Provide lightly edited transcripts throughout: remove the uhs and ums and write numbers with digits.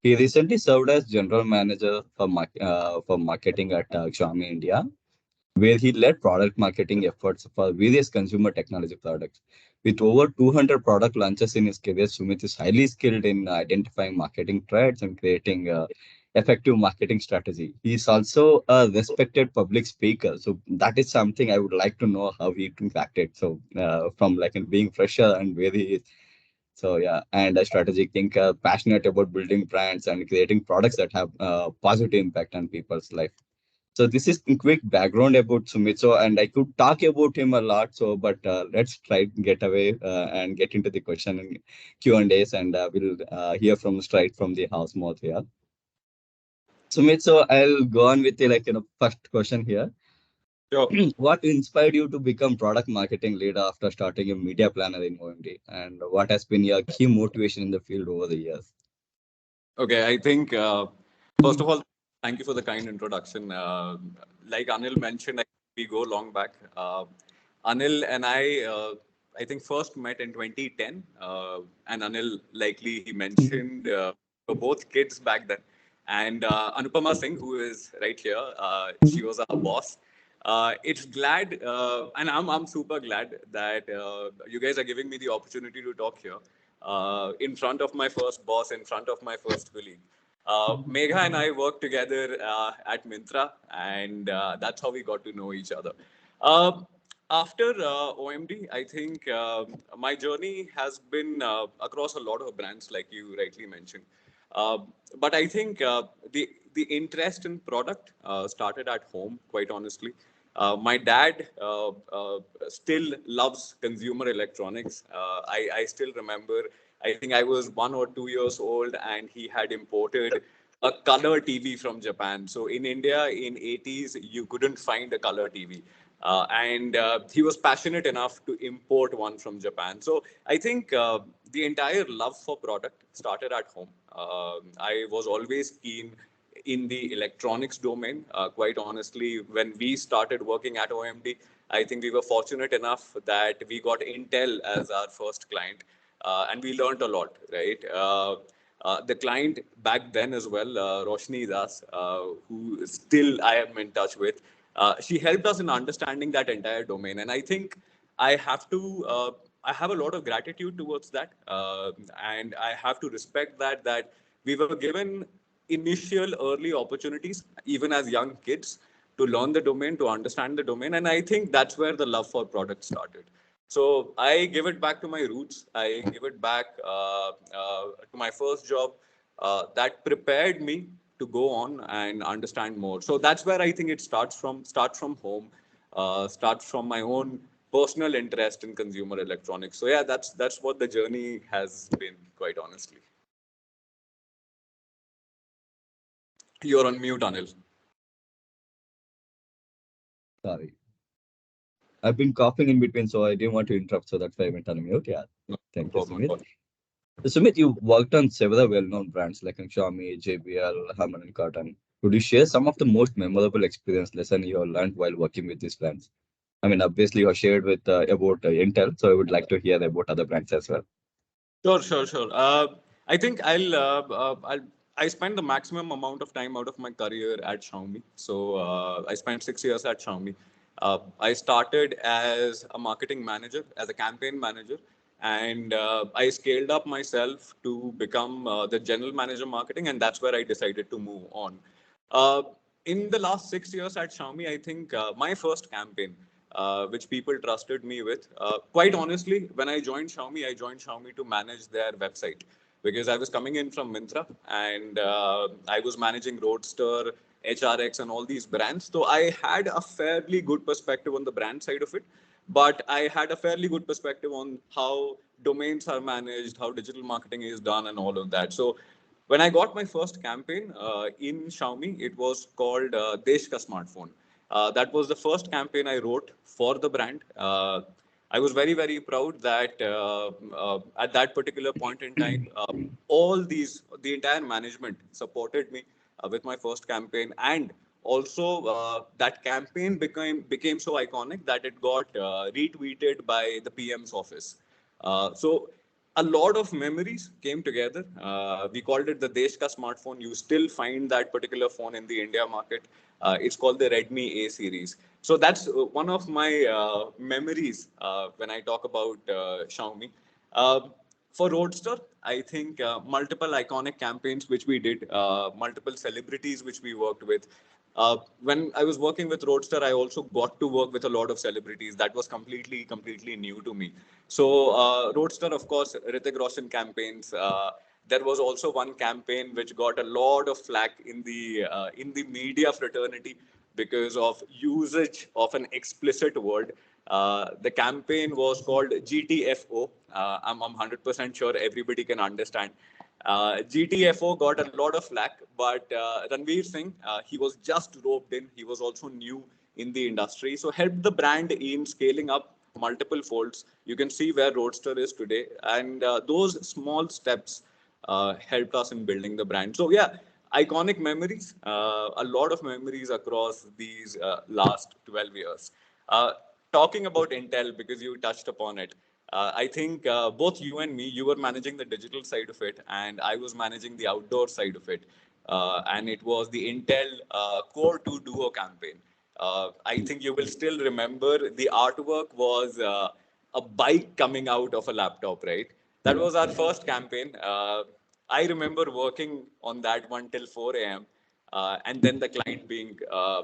He recently served as general manager for marketing at Xiaomi India, where he led product marketing efforts for various consumer technology products. With over 200 product launches in his career, Sumit is highly skilled in identifying marketing trends and creating effective marketing strategy. He is also a respected public speaker, so that is something I would like to know how he impacted. So from like being fresher and where he is. So yeah, and a strategic thinker, passionate about building brands and creating products that have positive impact on people's life. So this is a quick background about Sumit. So, and I could talk about him a lot. So, but let's try to get away and get into the question and Q and A's, and we'll hear from straight from the house mouth here. Sumit, so I'll go on with the first question here. Sure. What inspired you to become product marketing leader after starting a media planner in OMD, and what has been your key motivation in the field over the years? Okay, I think first of all, thank you for the kind introduction. Like Anil mentioned, we go long back. Anil and I think first met in 2010, and Anil, likely he mentioned, were both kids back then. And Anupama Singh, who is right here, she was our boss. It's glad, and I'm super glad that you guys are giving me the opportunity to talk here in front of my first boss, in front of my first colleague. Megha and I worked together at Mintra, and that's how we got to know each other. Uh, After OMD, I think my journey has been across a lot of brands, like you rightly mentioned. Uh, but I think the interest in product started at home, quite honestly. My dad still loves consumer electronics. I still remember, I think I was 1 or 2 years old, and he had imported a color TV from Japan. So in India in 80s, you couldn't find a color TV. And he was passionate enough to import one from Japan. So I think the entire love for product started at home. I was always keen in the electronics domain. Quite honestly, when we started working at OMD, I think we were fortunate enough that we got Intel as our first client, and we learned a lot, right? The client back then as well, Roshni Das, who still I am in touch with, she helped us in understanding that entire domain. And I think I have to, I have a lot of gratitude towards that, and I have to respect that we were given initial early opportunities, even as young kids, to learn the domain, to understand the domain. And I think that's where the love for product started. So I give it back to my roots. I give it back to my first job that prepared me to go on and understand more. So that's where I think it starts from home, starts from my own personal interest in consumer electronics. So yeah, that's what the journey has been, quite honestly. You're on mute, Anil. Sorry, I've been coughing in between, so I didn't want to interrupt. So that's why I went on mute. Yeah, No, no thank you, problem at Sumit. all. So, Sumit, you worked on several well-known brands like Xiaomi, JBL, Harman and Cotton. Could you share some of the most memorable experience lesson you have learned while working with these brands? I mean, obviously you have shared with about Intel, so I would like to hear about other brands as well. Sure, sure, sure. I think I spent the maximum amount of time out of my career at Xiaomi. So I spent 6 years at Xiaomi. I started as a marketing manager, as a campaign manager, and I scaled up myself to become the general manager marketing, and that's where I decided to move on. Uh, in the last 6 years at Xiaomi, I think my first campaign, which people trusted me with. Quite honestly, when I joined Xiaomi to manage their website because I was coming in from Mintra, and I was managing Roadster, HRX, and all these brands. So I had a fairly good perspective on the brand side of it, but I had a fairly good perspective on how domains are managed, how digital marketing is done, and all of that. So when I got my first campaign in Xiaomi, it was called Desh Ka Smartphone. That was the first campaign I wrote for the brand. I was very, very proud that at that particular point in time, the entire management supported me with my first campaign, and also that campaign became so iconic that it got retweeted by the PM's office. So a lot of memories came together. We called it the Desh ka smartphone. You still find that particular phone in the India market. It's called the Redmi A series. So that's one of my memories when I talk about Xiaomi. Uh, for Roadster, I think multiple iconic campaigns which we did, multiple celebrities which we worked with. When I was working with Roadster, I also got to work with a lot of celebrities. That was completely new to me. So Roadster, of course, Hrithik Roshan campaigns. There was also one campaign which got a lot of flack in the media fraternity because of usage of an explicit word. The campaign was called GTFO. I'm 100% sure everybody can understand. GTFO got a lot of flack, but Ranveer Singh, he was just roped in. He was also new in the industry, so helped the brand in scaling up multiple folds. You can see where Roadster is today, and those small steps helped us in building the brand. So yeah, iconic memories, a lot of memories across these last 12 years. Uh, Talking about Intel, because you touched upon it, I think both you and me, you were managing the digital side of it, and I was managing the outdoor side of it. And it was the Intel Core 2 Duo campaign. I think you will still remember the artwork was a bike coming out of a laptop, right? That was our first campaign. I remember working on that one till 4 a.m. And then the client being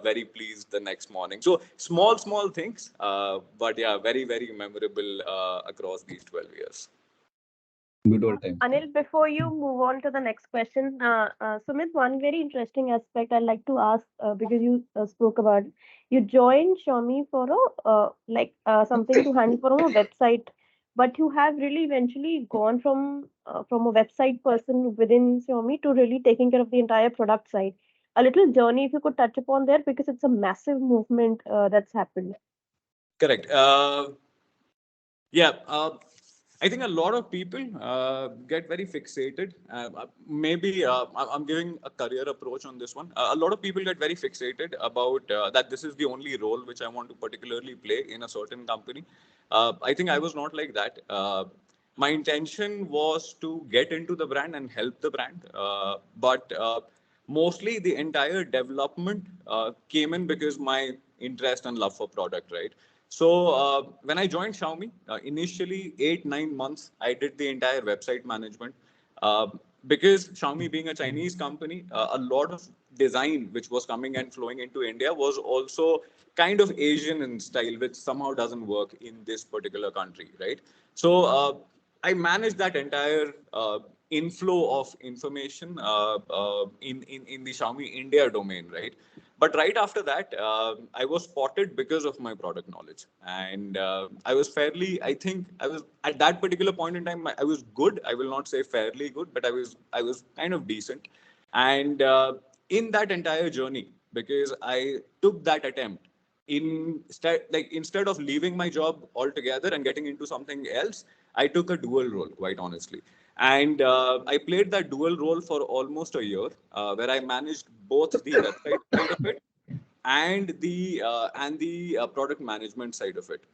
very pleased the next morning. So small things, but yeah, very memorable across these 12 years. Good old times. Anil, before you move on to the next question, Sumit, one very interesting aspect I'd like to ask because you spoke about you joined Xiaomi for a something to handle from a website, but you have really eventually gone from a website person within Xiaomi to really taking care of the entire product side. A little journey, if you could touch upon there, because it's a massive movement that's happened. Correct. Yeah, I think a lot of people get very fixated. Maybe I'm giving a career approach on this one. A lot of people get very fixated about that this is the only role which I want to particularly play in a certain company. I think I was not like that. My intention was to get into the brand and help the brand, but mostly the entire development came in because my interest and love for product, right? So when I joined Xiaomi, initially 8 9 months, I did the entire website management. Uh, because Xiaomi being a Chinese company, a lot of design which was coming and flowing into India was also kind of Asian in style, which somehow doesn't work in this particular country, right? So I managed that entire inflow of information in the Xiaomi India domain, right? But right after that, I was spotted because of my product knowledge, and I was fairly. I think I was at that particular point in time. I was good. I will not say fairly good, but I was kind of decent. And in that entire journey, because I took that attempt instead of leaving my job altogether and getting into something else, I took a dual role, quite honestly. And I played that dual role for almost a year, where I managed both the website side of it and the product management side of it.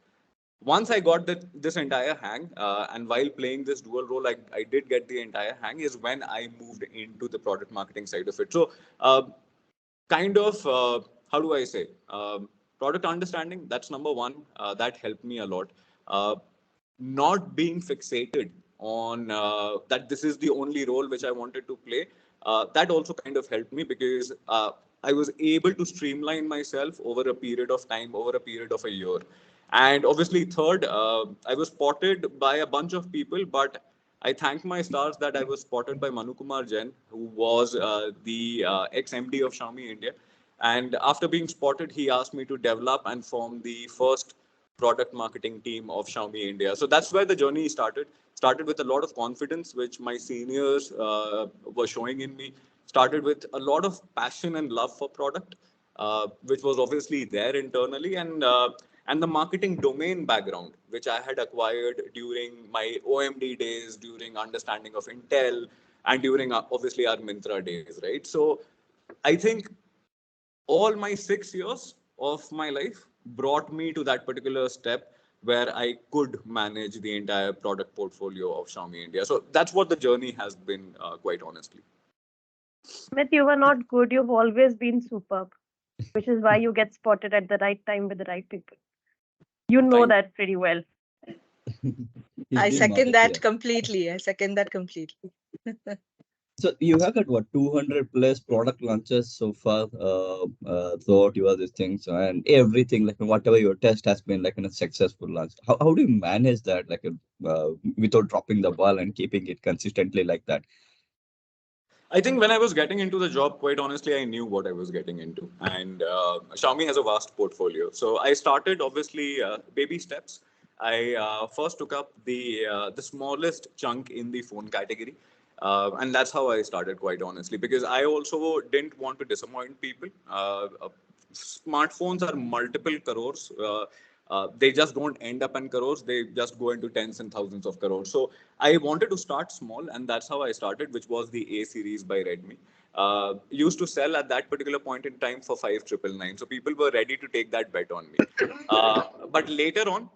Once I got this entire hang, and while playing this dual role, I did get the entire hang, is when I moved into the product marketing side of it. So, kind of, how do I say, product understanding, that's number one. That helped me a lot. Uh, Not being fixated on that this is the only role which I wanted to play, that also kind of helped me because I was able to streamline myself over a period of time, over a period of a year. And obviously, third, I was spotted by a bunch of people, but I thank my stars that I was spotted by Manu Kumar Jain, who was the ex-MD of Xiaomi India. And after being spotted, he asked me to develop and form the first product marketing team of Xiaomi India. So that's where the journey started. Started with a lot of confidence, which my seniors were showing in me. Started with a lot of passion and love for product, which was obviously there internally, and the marketing domain background, which I had acquired during my OMD days, during understanding of Intel, and during obviously our Mintra days, right? So I think all my 6 years of my life brought me to that particular step where I could manage the entire product portfolio of Xiaomi India. So that's what the journey has been, quite honestly. Smith, you were not good. You've always been superb, which is why you get spotted at the right time with the right people. You know Thank. that pretty well. He's I being second modest that here. completely. I second that completely. So you have got what 200 plus product launches so far throughout your these things and everything like whatever your test has been like in a successful launch. How do you manage that like without dropping the ball and keeping it consistently like that? I think when I was getting into the job, quite honestly, I knew what I was getting into. And Xiaomi has a vast portfolio. So I started, obviously, baby steps. I first took up the smallest chunk in the phone category. And that's how I started, quite honestly, because I also didn't want to disappoint people. Smartphones are multiple crores. They just don't end up in crores. They just go into tens and thousands of crores. So I wanted to start small, and that's how I started, which was the A series by Redmi. Used to sell at that particular point in time for 5,999. So people were ready to take that bet on me. But later on,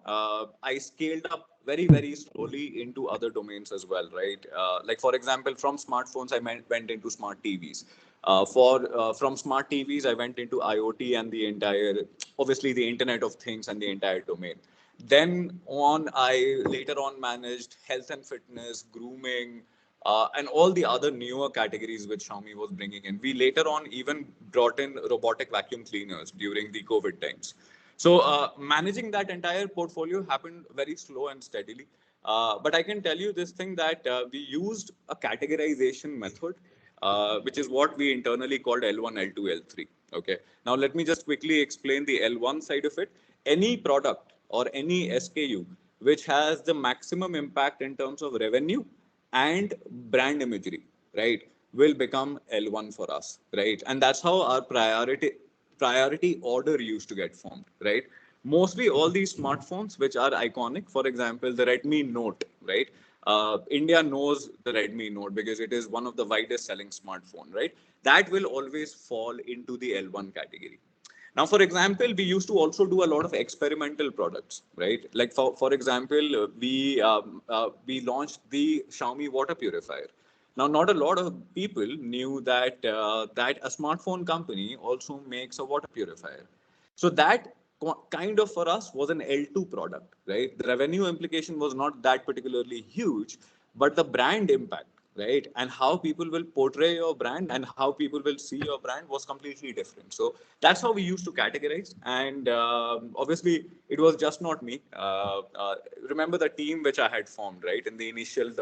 I scaled up very, very slowly into other domains as well, right? Like for example, from smartphones, went into smart TVs. From smart TVs, I went into IoT and the entire, obviously, the Internet of Things and the entire domain. Then on, I later on managed health and fitness, grooming, and all the other newer categories which Xiaomi was bringing in. We later on even brought in robotic vacuum cleaners during the COVID times. So managing that entire portfolio happened very slow and steadily. But I can tell you this thing that we used a categorization method, which is what we internally called L1, L2, L3. Okay. Now let me just quickly explain the L1 side of it. Any product or any SKU which has the maximum impact in terms of revenue and brand imagery, right, will become L1 for us, right? And that's how our priority order used to get formed, right? Mostly all these smartphones which are iconic, for example, the Redmi Note, right? India knows the Redmi Note because it is one of the widest selling smartphone, right? That will always fall into the L1 category. Now, for example, we used to also do a lot of experimental products, right? Like for example, we launched the Xiaomi water purifier. Now, not a lot of people knew that a smartphone company also makes a water purifier. So that kind of for us was an L2 product, right? The revenue implication was not that particularly huge, but the brand impact, right? And how people will portray your brand and how people will see your brand was completely different. So that's how we used to categorize. And obviously, it was just not me. Remember the team which I had formed, right? In the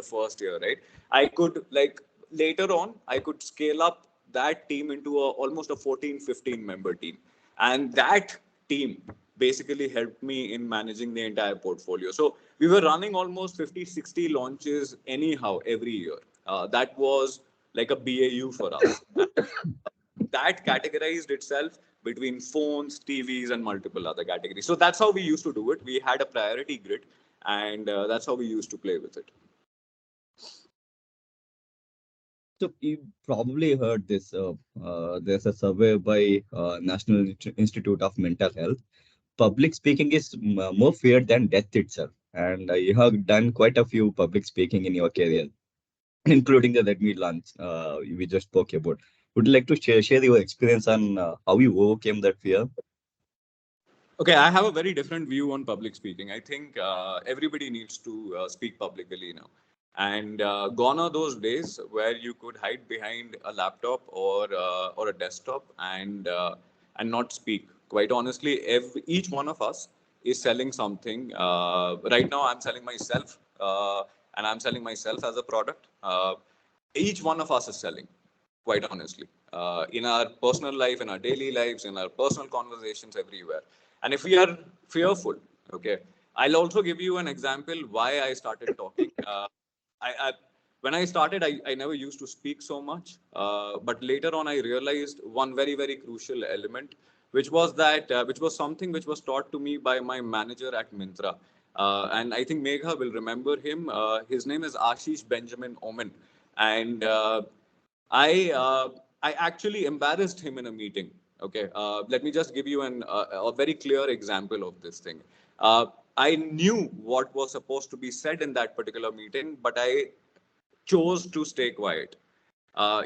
first year, right? I could like later on, I could scale up that team into almost a 14, 15 member team. And that team basically helped me in managing the entire portfolio. So we were running almost 50, 60 launches anyhow every year. That was like a BAU for us. That categorized itself between phones, TVs, and multiple other categories. So that's how we used to do it. We had a priority grid, and that's how we used to play with it. So you probably heard this. There's a survey by National Institute of Mental Health. Public speaking is more feared than death itself, and you have done quite a few public speaking in your career, including the Redmi launch we just spoke about. Would you like to share your experience on how you overcame that fear? Okay, I have a very different view on public speaking. I think everybody needs to speak publicly now. And gone are those days where you could hide behind a laptop or a desktop and not speak. Quite honestly, each one of us is selling something. Right now, I'm selling myself, and I'm selling myself as a product. Each one of us is selling, quite honestly, in our personal life, in our daily lives, in our personal conversations, everywhere. And if we are fearful, okay, I'll also give you an example why I started talking. I when I started, I never used to speak so much, but later on, I realized one very, very crucial element, which was something which was taught to me by my manager at Mintra. And I think Megha will remember him. His name is Ashish Benjamin Omen. And I uh, I actually embarrassed him in a meeting. Okay, let me just give you a very clear example of this thing. Uh, I knew what was supposed to be said in that particular meeting, but I chose to stay quiet.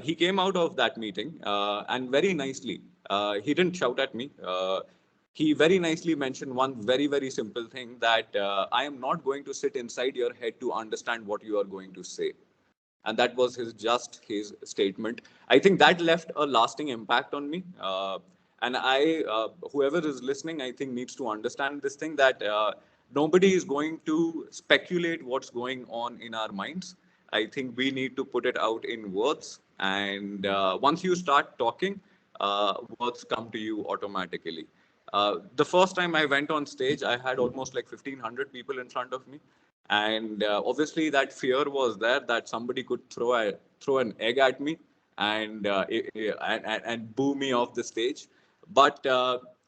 He came out of that meeting and very nicely, he didn't shout at me. He very nicely mentioned one very, very simple thing that I am not going to sit inside your head to understand what you are going to say. And that was his statement. I think that left a lasting impact on me. And whoever is listening, I think needs to understand this thing that nobody is going to speculate what's going on in our minds. I think we need to put it out in words. And once you start talking, words come to you automatically. The first time I went on stage, I had almost like 1,500 people in front of me, and obviously that fear was there that somebody could throw an egg at me and and boo me off the stage. But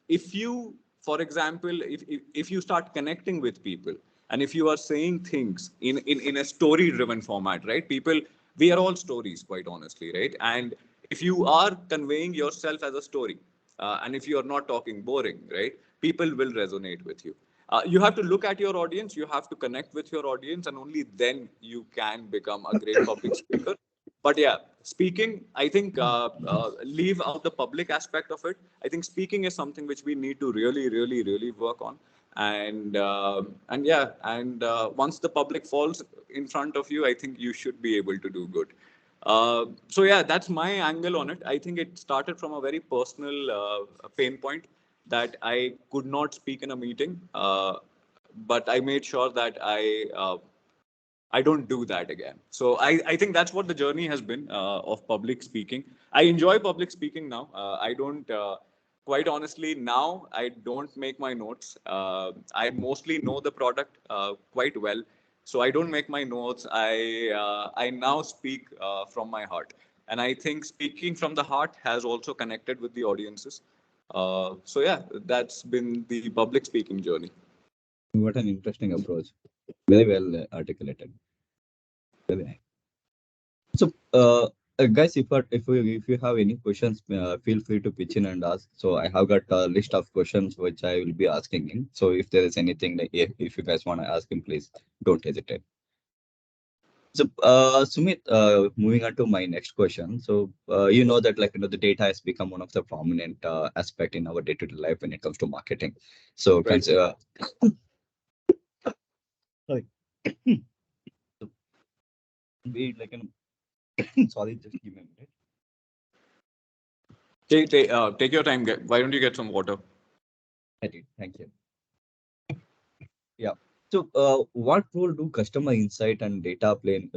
if you, for example, if you start connecting with people, and if you are saying things in a story driven format, right? People, we are all stories, quite honestly, right? And if you are conveying yourself as a story, and if you are not talking boring, right, people will resonate with you. You have to look at your audience, you have to connect with your audience, and only then you can become a great public speaker. But yeah, speaking, I think, leave out the public aspect of it. I think speaking is something which we need to really, really, really work on. And yeah, and once the public falls in front of you, I think you should be able to do good. So yeah, that's my angle on it. I think it started from a very personal pain point that I could not speak in a meeting, but I made sure that I don't do that again. So I think that's what the journey has been of public speaking. I enjoy public speaking now. I don't, quite honestly, now I don't make my notes. I mostly know the product quite well. So I don't make my notes. I now speak from my heart. And I think speaking from the heart has also connected with the audiences. So yeah, that's been the public speaking journey. What an interesting approach. Very well articulated. Very nice. So, guys, if you have any questions, feel free to pitch in and ask. So, I have got a list of questions which I will be asking him. So, if there is anything that if you guys want to ask him, please don't hesitate. So, Sumit, moving on to my next question. So, you know that the data has become one of the prominent aspect in our day-to-day life when it comes to marketing. So, Right. sorry, so we sorry, just give me a minute. Take your time. Why don't you get some water? I did. Thank you. Yeah. So, what role do customer insight and data play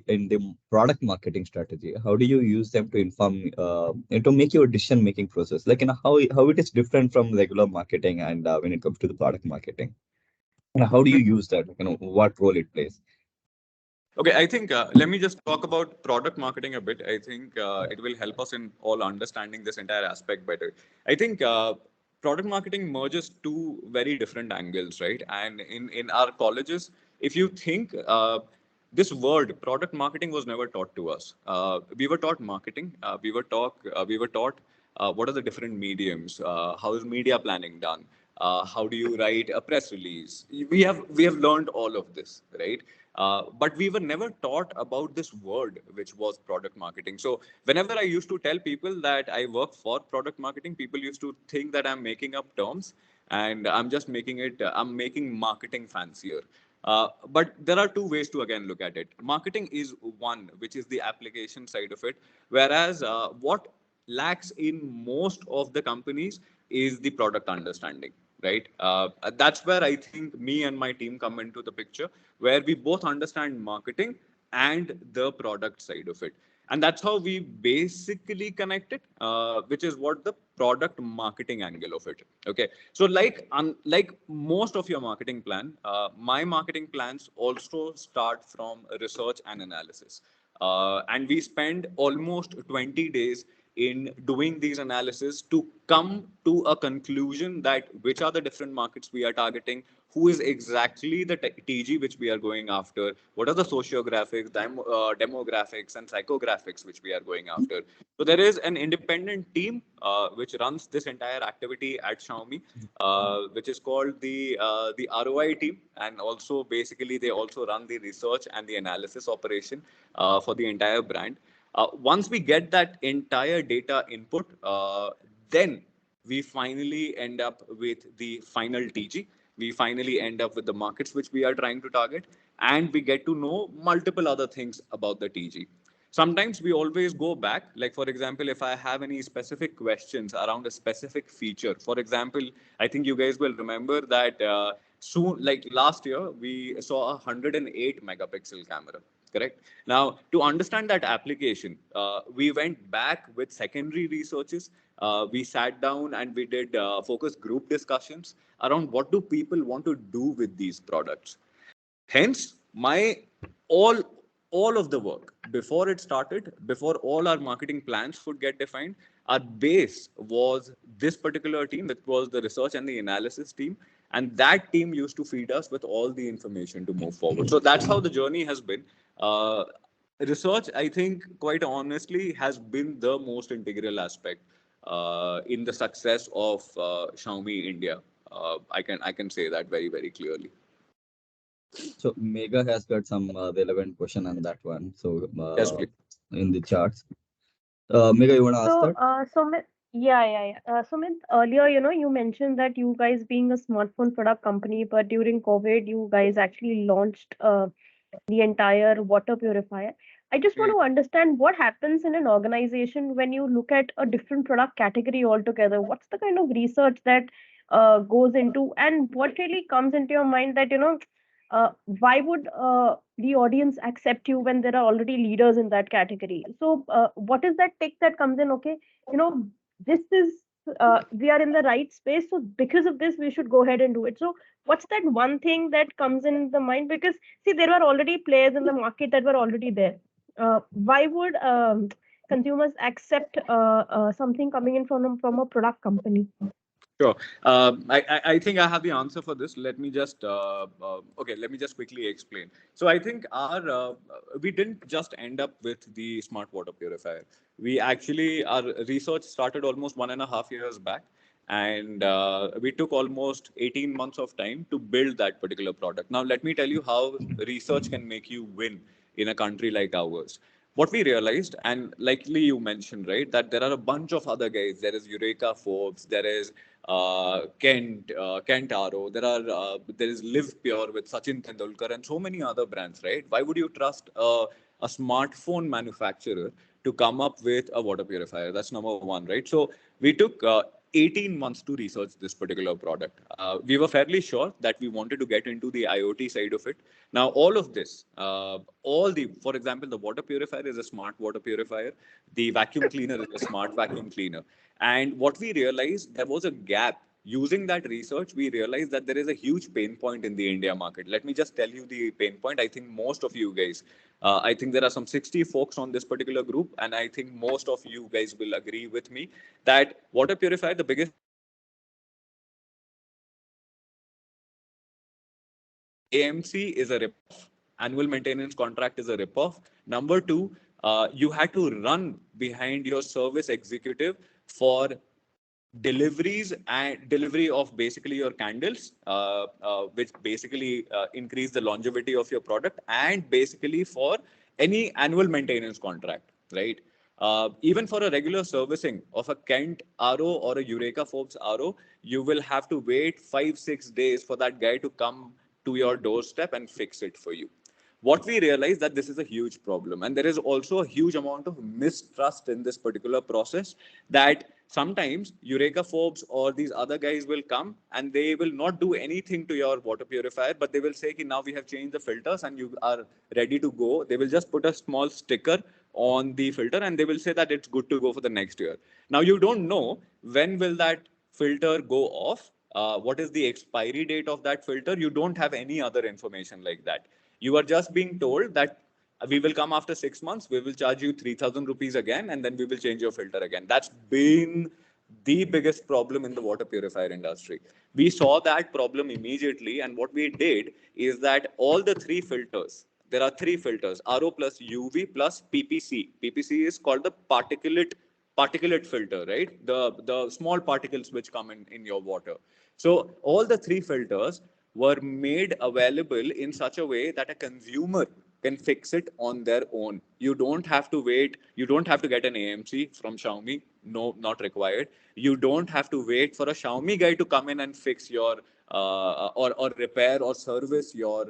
in the product marketing strategy? How do you use them to inform and to make your decision making process? How it is different from regular marketing and when it comes to the product marketing? How do you use that? What role it plays? Okay, I think let me just talk about product marketing a bit. I think it will help us in all understanding this entire aspect better. I think product marketing merges two very different angles, right? And in our colleges, if you think this word product marketing was never taught to us. We were taught marketing. We were taught what are the different mediums. How is media planning done? How do you write a press release? We have learned all of this, right? But we were never taught about this word, which was product marketing. So whenever I used to tell people that I work for product marketing, people used to think that I'm making up terms and I'm just making it. I'm making marketing fancier. But there are two ways to again look at it. Marketing is one, which is the application side of it, whereas what lacks in most of the companies is the product understanding, right? That's where I think me and my team come into the picture, where we both understand marketing and the product side of it. And that's how we basically connect it, which is what the product marketing angle of it. Okay. So like most of your marketing plan, my marketing plans also start from research and analysis. And we spend almost 20 days in doing these analysis to come to a conclusion that which are the different markets we are targeting, who is exactly the TG which we are going after, what are the sociographics, demographics, and psychographics which we are going after. So there is an independent team which runs this entire activity at Xiaomi, which is called the ROI team, and also basically they also run the research and the analysis operation for the entire brand. Once we get that entire data input, then we finally end up with the final TG. We finally end up with the markets which we are trying to target, and we get to know multiple other things about the TG. Sometimes we always go back, like for example, if I have any specific questions around a specific feature, for example, I think you guys will remember that soon, like last year, we saw a 108 megapixel camera, correct? Now, to understand that application, we went back with secondary researches. We sat down and we did focus group discussions around what do people want to do with these products. Hence, my all all of the work before it started, before all our marketing plans would get defined, our base was this particular team, that was the research and the analysis team, and that team used to feed us with all the information to move forward. So that's how the journey has been. Uh, Research, I think, quite honestly, has been the most integral aspect in the success of Xiaomi India. I can say that very very clearly. So Mega has got some relevant question on that one. So Yes, please. in the charts, Mega, you want to ask So, that? Sumit, yeah. Sumit, earlier, you mentioned that you guys being a smartphone product company, but during COVID, you guys actually launched the entire water purifier. I just want Hmm. to understand what happens in an organization when you look at a different product category altogether. What's the kind of research that goes into, and what really comes into your mind that, why would the audience accept you when there are already leaders in that category? So, what is that tick that comes in? Okay, this is we are in the right space, so because of this, we should go ahead and do it. So, what's that one thing that comes in the mind? Because see, there were already players in the market that were already there. Why would consumers accept something coming in from a product company? Sure. I think I have the answer for this. Let me just quickly explain. So I think we didn't just end up with the smart water purifier. Our research started almost 1.5 years back, and we took almost 18 months of time to build that particular product. Now, let me tell you how research can make you win in a country like ours. What we realized, and likely you mentioned, right, that there are a bunch of other guys. There is Eureka Forbes, there is Kent Aro, there is Live Pure with Sachin Tendulkar, and so many other brands, right? Why would you trust a smartphone manufacturer to come up with a water purifier? That's number one, right? So we took 18 months to research this particular product. We were fairly sure that we wanted to get into the IoT side of it. Now, all of this, for example, the water purifier is a smart water purifier. The vacuum cleaner is a smart vacuum cleaner. And what we realized, there was a gap. Using that research, we realized that there is a huge pain point in the India market. Let me just tell you the pain point. I think most of you guys, I think there are some 60 folks on this particular group, and I think most of you guys will agree with me that water purifier, the biggest AMC is a rip-off. Annual maintenance contract is a rip-off. Number two, you had to run behind your service executive for deliveries and delivery of basically your candles, which basically increase the longevity of your product, and basically for any annual maintenance contract, right? Even for a regular servicing of a Kent RO or a Eureka Forbes RO, you will have to wait 5 6 days for that guy to come to your doorstep and fix it for you. What we realize that this is a huge problem, and there is also a huge amount of mistrust in this particular process, that sometimes Eureka Forbes or these other guys will come and they will not do anything to your water purifier, but they will say ki now we have changed the filters and you are ready to go. They will just put a small sticker on the filter and they will say that it's good to go for the next year. Now you don't know when will that filter go off, what is the expiry date of that filter. You don't have any other information like that. You are just being told that We will come after 6 months, we will charge you 3,000 rupees again, and then we will change your filter again. That's been the biggest problem in the water purifier industry. We saw that problem immediately, and what we did is that all the three filters, there are three filters, RO plus UV plus PPC. PPC is called the particulate filter, right? The small particles which come in your water. So all the three filters were made available in such a way that a consumer can fix it on their own. You don't have to wait. You don't have to get an AMC from Xiaomi. No, not required. You don't have to wait for a Xiaomi guy to come in and fix your or repair or service your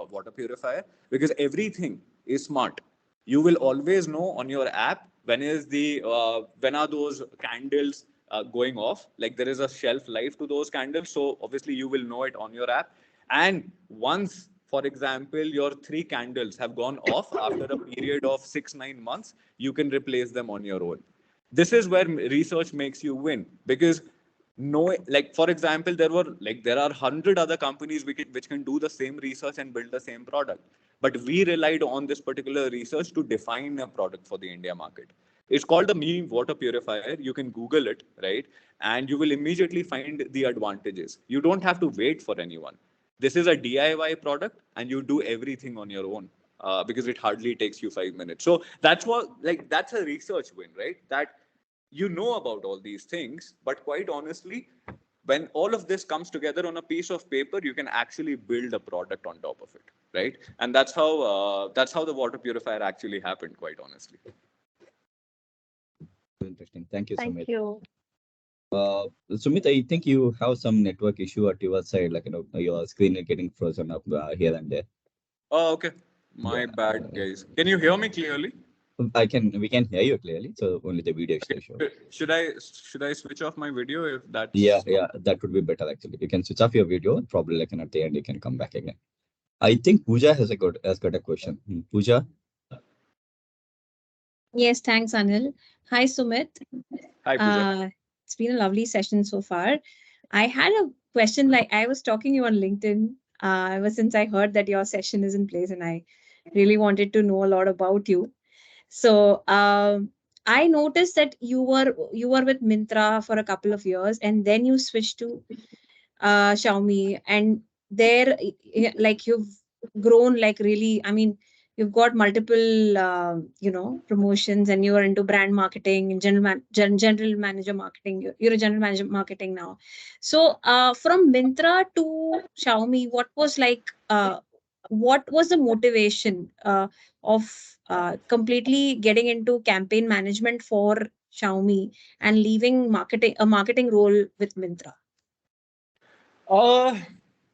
water purifier, because everything is smart. You will always know on your app when are those candles going off. Like, there is a shelf life to those candles, so obviously you will know it on your app. And once, for example, your three candles have gone off after a period of 6 9 months, you can replace them on your own. This is where research makes you win, because no, like, for example, there are 100 other companies which can do the same research and build the same product, but we relied on this particular research to define a product for the India market. It's called the Me Water Purifier. You can Google it, right? And you will immediately find the advantages. You don't have to wait for anyone. This is a DIY product, and you do everything on your own, because it hardly takes you 5 minutes. So that's a research win, right? That you know about all these things, but quite honestly, when all of this comes together on a piece of paper, you can actually build a product on top of it, right? And that's how the water purifier actually happened, quite honestly. Interesting. Thank you, Thank Sumit. you. Sumit, I think you have some network issue at your side, like your screen is getting frozen up here and there. Oh, okay. My Yeah, bad, guys. Can you hear me clearly? we can hear you clearly. So only the video is still show. Should I switch off my video if Yeah, that's not? yeah, that would be better actually. You can switch off your video, probably like at the end you can come back again. I think Pooja has got a question. Pooja, Yes, thanks, Anil. Hi, Sumit. Hi, Pooja. It's been a lovely session so far. I had a question, like I was talking you on LinkedIn ever since I heard that your session is in place, and I really wanted to know a lot about you. So I noticed that you were with Mintra for a couple of years, and then you switched to Xiaomi, and there, like you've grown like really. I mean, you've got multiple, promotions, and you are into brand marketing and general manager marketing. You're a general manager marketing now. So, from Mintra to Xiaomi, what was the motivation of completely getting into campaign management for Xiaomi and leaving marketing role with Mintra? Uh,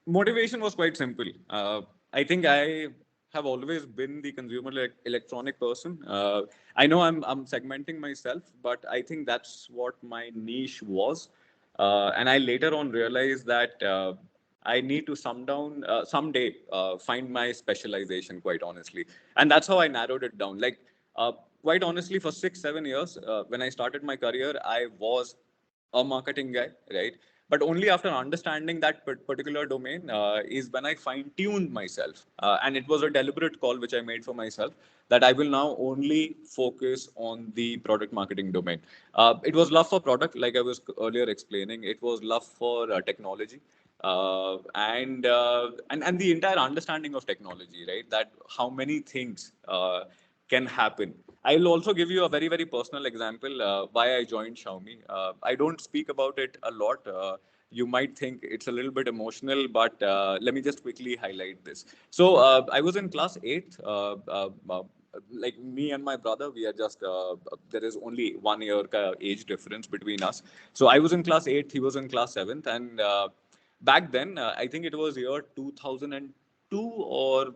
Motivation was quite simple. I think I have always been the consumer electronic person. I know I'm segmenting myself, but I think that's what my niche was. And I later on realized that I need to someday find my specialization, quite honestly. And that's how I narrowed it down. Like, quite honestly, for 6 7 years, when I started my career, I was a marketing guy, right? But only after understanding that particular domain is when I fine tuned myself. And it was a deliberate call which I made for myself, that I will now only focus on the product marketing domain. It was love for product, like I was earlier explaining. It was love for technology. And the entire understanding of technology, right? That how many things can happen. I will also give you a very, very personal example why I joined Xiaomi. I don't speak about it a lot. You might think it's a little bit emotional, but let me just quickly highlight this. So I was in class 8th. Like, me and my brother, we are just there is only 1 year age difference between us. So I was in class 8th, he was in class 7th, and back then I think it was year 2002 or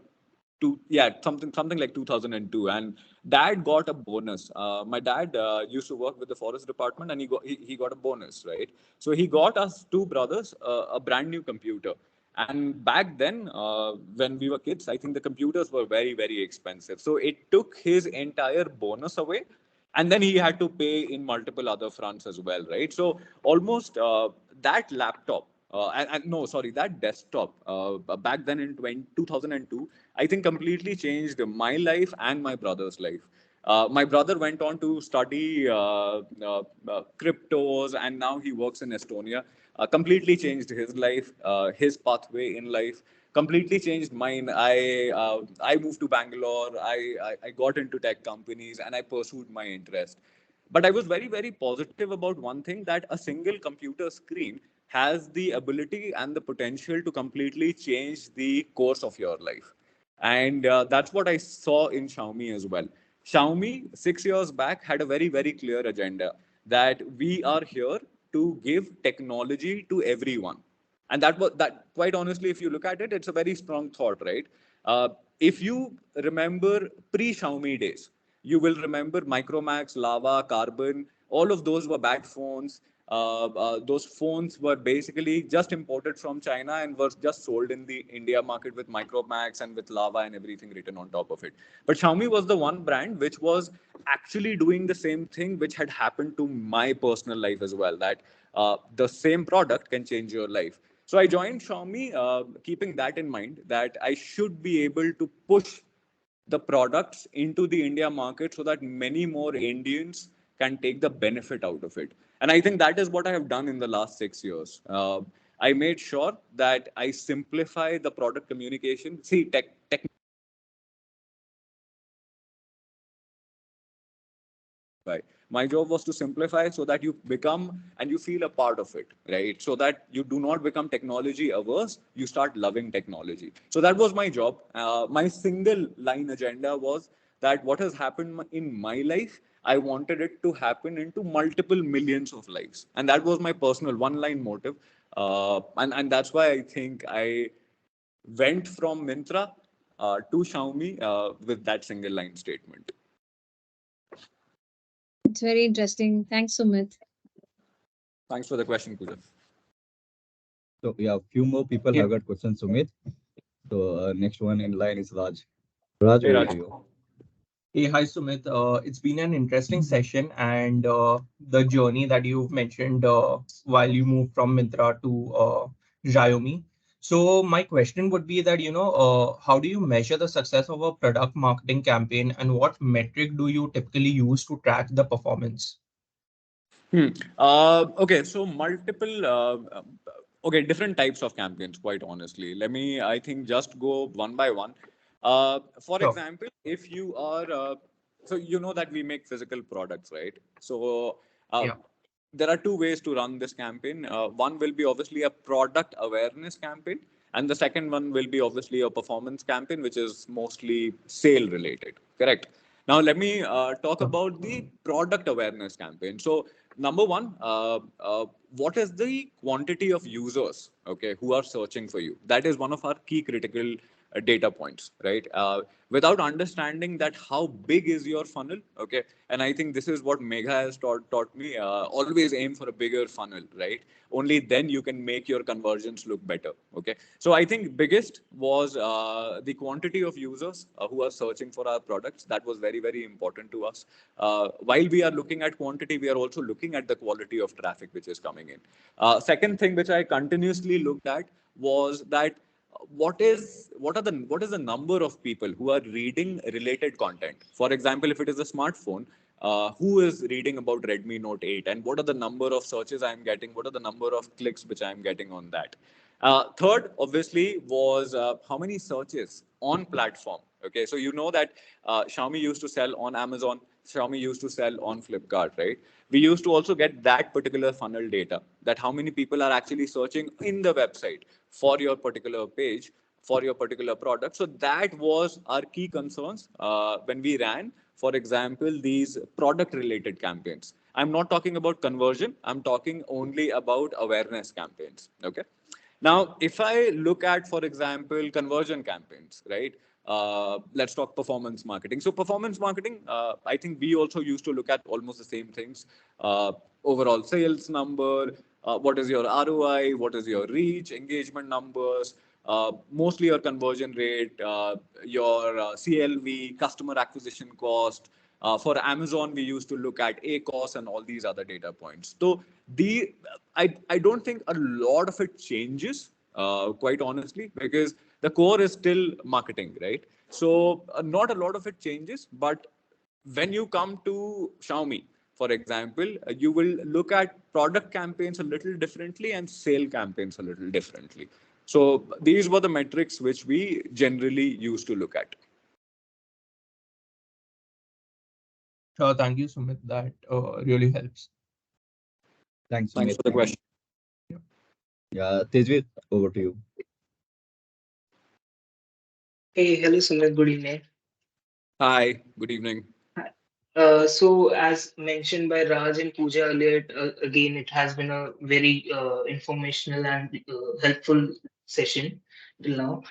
something like 2002. And dad got a bonus. My dad used to work with the forest department, and he got a bonus, right? So he got us two brothers a brand new computer. And back then, when we were kids, I think the computers were very, very expensive, so it took his entire bonus away. And then he had to pay in multiple other fronts as well, right? So almost that laptop, and no, sorry, that desktop back then in 2002, I think completely changed my life and my brother's life. My brother went on to study cryptos, and now he works in Estonia. Completely changed his life, his pathway in life. Completely changed mine. I moved to Bangalore. I got into tech companies and I pursued my interest. But I was very, very positive about one thing, that a single computer screen has the ability and the potential to completely change the course of your life. And that's what I saw in Xiaomi as well. Xiaomi, 6 years back, had a very, very clear agenda that we are here to give technology to everyone. And that was that, quite honestly, if you look at it, it's a very strong thought, right? uh, if you remember pre Xiaomi days, you will remember Micromax, Lava, Carbon. All of those were bad phones. Those phones were basically just imported from China and were just sold in the India market with Micromax and with Lava and everything written on top of it. But Xiaomi was the one brand which was actually doing the same thing which had happened to my personal life as well, that the same product can change your life. So I joined Xiaomi, keeping that in mind, that I should be able to push the products into the India market so that many more Indians can take the benefit out of it. And I think that is what I have done in the last 6 years. I made sure that I simplify the product communication. See, tech simplify. My job was to simplify so that you become and you feel a part of it, right? So that you do not become technology averse, you start loving technology. So that was my job. My single line agenda was that what has happened in my life, I wanted it to happen into multiple millions of lives. And that was my personal one line motive. And that's why I think I went from Mintra to Xiaomi with that single line statement. It's very interesting. Thanks, Sumit. Thanks for the question, Pooja. So yeah, few more people Yeah. have got questions, Sumit. So next one in line is Raj. Raj, Hey, over Raj. to you. Hey, hi Sumit. It's been an interesting session, and the journey that you've mentioned while you moved from Mintra to Xiaomi. So my question would be that, how do you measure the success of a product marketing campaign, and what metric do you typically use to track the performance? Hmm. Okay, so multiple, different types of campaigns, quite honestly. Let me, I think, just go one by one. For Sure. example, if you are, so you know that we make physical products, right? So Yeah. there are two ways to run this campaign. One will be obviously a product awareness campaign, and the second one will be obviously a performance campaign, which is mostly sale related. Correct. Now, let me talk Sure. about the product awareness campaign. So, number one, what is the quantity of users, okay, who are searching for you? That is one of our key critical data points, right? Without understanding that how big is your funnel, okay, and I think this is what Megha has taught me. Always aim for a bigger funnel, right? Only then you can make your conversions look better, okay. So I think biggest was the quantity of users who are searching for our products. That was very, very important to us. While we are looking at quantity, we are also looking at the quality of traffic which is coming in. Second thing which I continuously looked at was that what is the number of people who are reading related content. For example, if it is a smartphone, who is reading about Redmi Note 8, and what are the number of searches I'm getting, what are the number of clicks which I'm getting on that. Third, obviously, was how many searches on platform. Okay, so you know that Xiaomi used to sell on Amazon, Xiaomi used to sell on Flipkart, right? We used to also get that particular funnel data, that how many people are actually searching in the website for your particular page, for your particular product. So that was our key concerns when we ran, for example, these product related campaigns. I'm not talking about conversion, I'm talking only about awareness campaigns. Okay. Now, if I look at, for example, conversion campaigns, right? Let's talk performance marketing. So, performance marketing, I think we also used to look at almost the same things: overall sales number, what is your ROI, what is your reach, engagement numbers, mostly your conversion rate, your CLV, customer acquisition cost. For Amazon, we used to look at ACOS and all these other data points. So The I don't think a lot of it changes, quite honestly, because the core is still marketing, right? So not a lot of it changes, but when you come to Xiaomi, for example, you will look at product campaigns a little differently and sale campaigns a little differently. So these were the metrics which we generally used to look at. Sure, thank you, Sumit. That really helps. Thanks, Thanks Sumit. for the question. Yeah. Yeah, Tejveer, over to you. Hey, hello Sumit, good evening. Hi, good evening. Hi. So as mentioned by Raj and Pooja earlier, again, it has been a very informational and helpful session till now.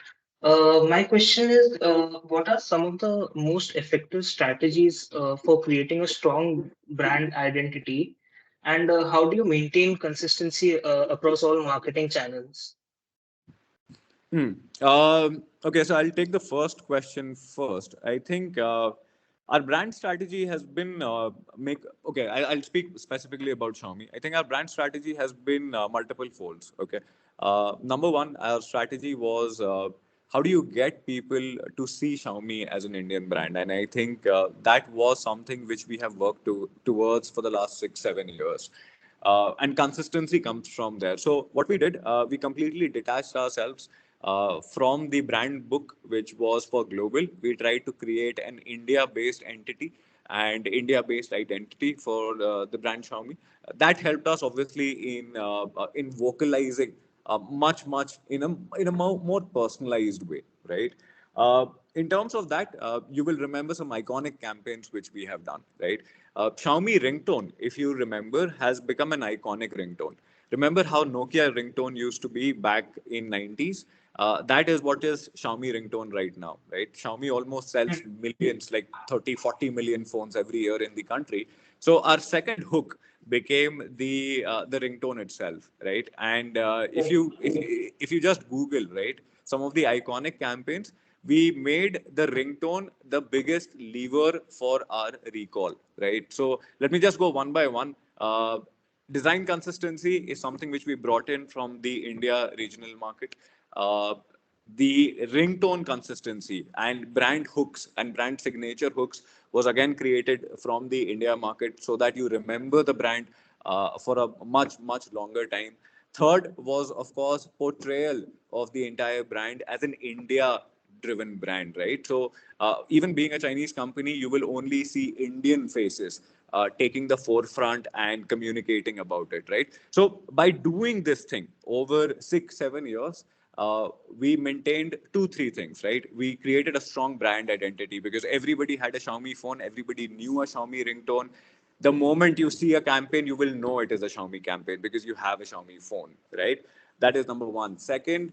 My question is, what are some of the most effective strategies for creating a strong brand identity, and how do you maintain consistency across all marketing channels? Hmm. Okay, so I'll take the first question first. I think our brand strategy has been make. Okay, I'll speak specifically about Xiaomi. I think our brand strategy has been multiple folds. Okay, number one, our strategy was how do you get people to see Xiaomi as an Indian brand, and I think that was something which we have worked towards for the last 6 7 years. And consistency comes from there. So what we did, we completely detached ourselves from the brand book, which was for global. We tried to create an India-based entity and India-based identity for the brand Xiaomi. That helped us obviously in vocalizing much in a more personalized way, right? In terms of that, you will remember some iconic campaigns which we have done, right? Xiaomi ringtone, if you remember, has become an iconic ringtone. Remember how Nokia ringtone used to be back in 90s? That is what is Xiaomi ringtone right now, right? Xiaomi almost sells millions, like 30, 40 million phones every year in the country. So our second hook became the ringtone itself, right? And if you just Google, right, some of the iconic campaigns, we made the ringtone the biggest lever for our recall, right? So let me just go one by one. Design consistency is something which we brought in from the India regional market. Uh, the ringtone consistency and brand hooks and brand signature hooks was again created from the India market so that you remember the brand for a much longer time. Third was, of course, portrayal of the entire brand as an India driven brand, right? So even being a Chinese company, you will only see Indian faces taking the forefront and communicating about it, right? So by doing this thing over 6 7 years, we maintained two three things, right? We created a strong brand identity because everybody had a Xiaomi phone, everybody knew a Xiaomi ringtone. The moment you see a campaign, you will know it is a Xiaomi campaign because you have a Xiaomi phone, right? That is number one. Second,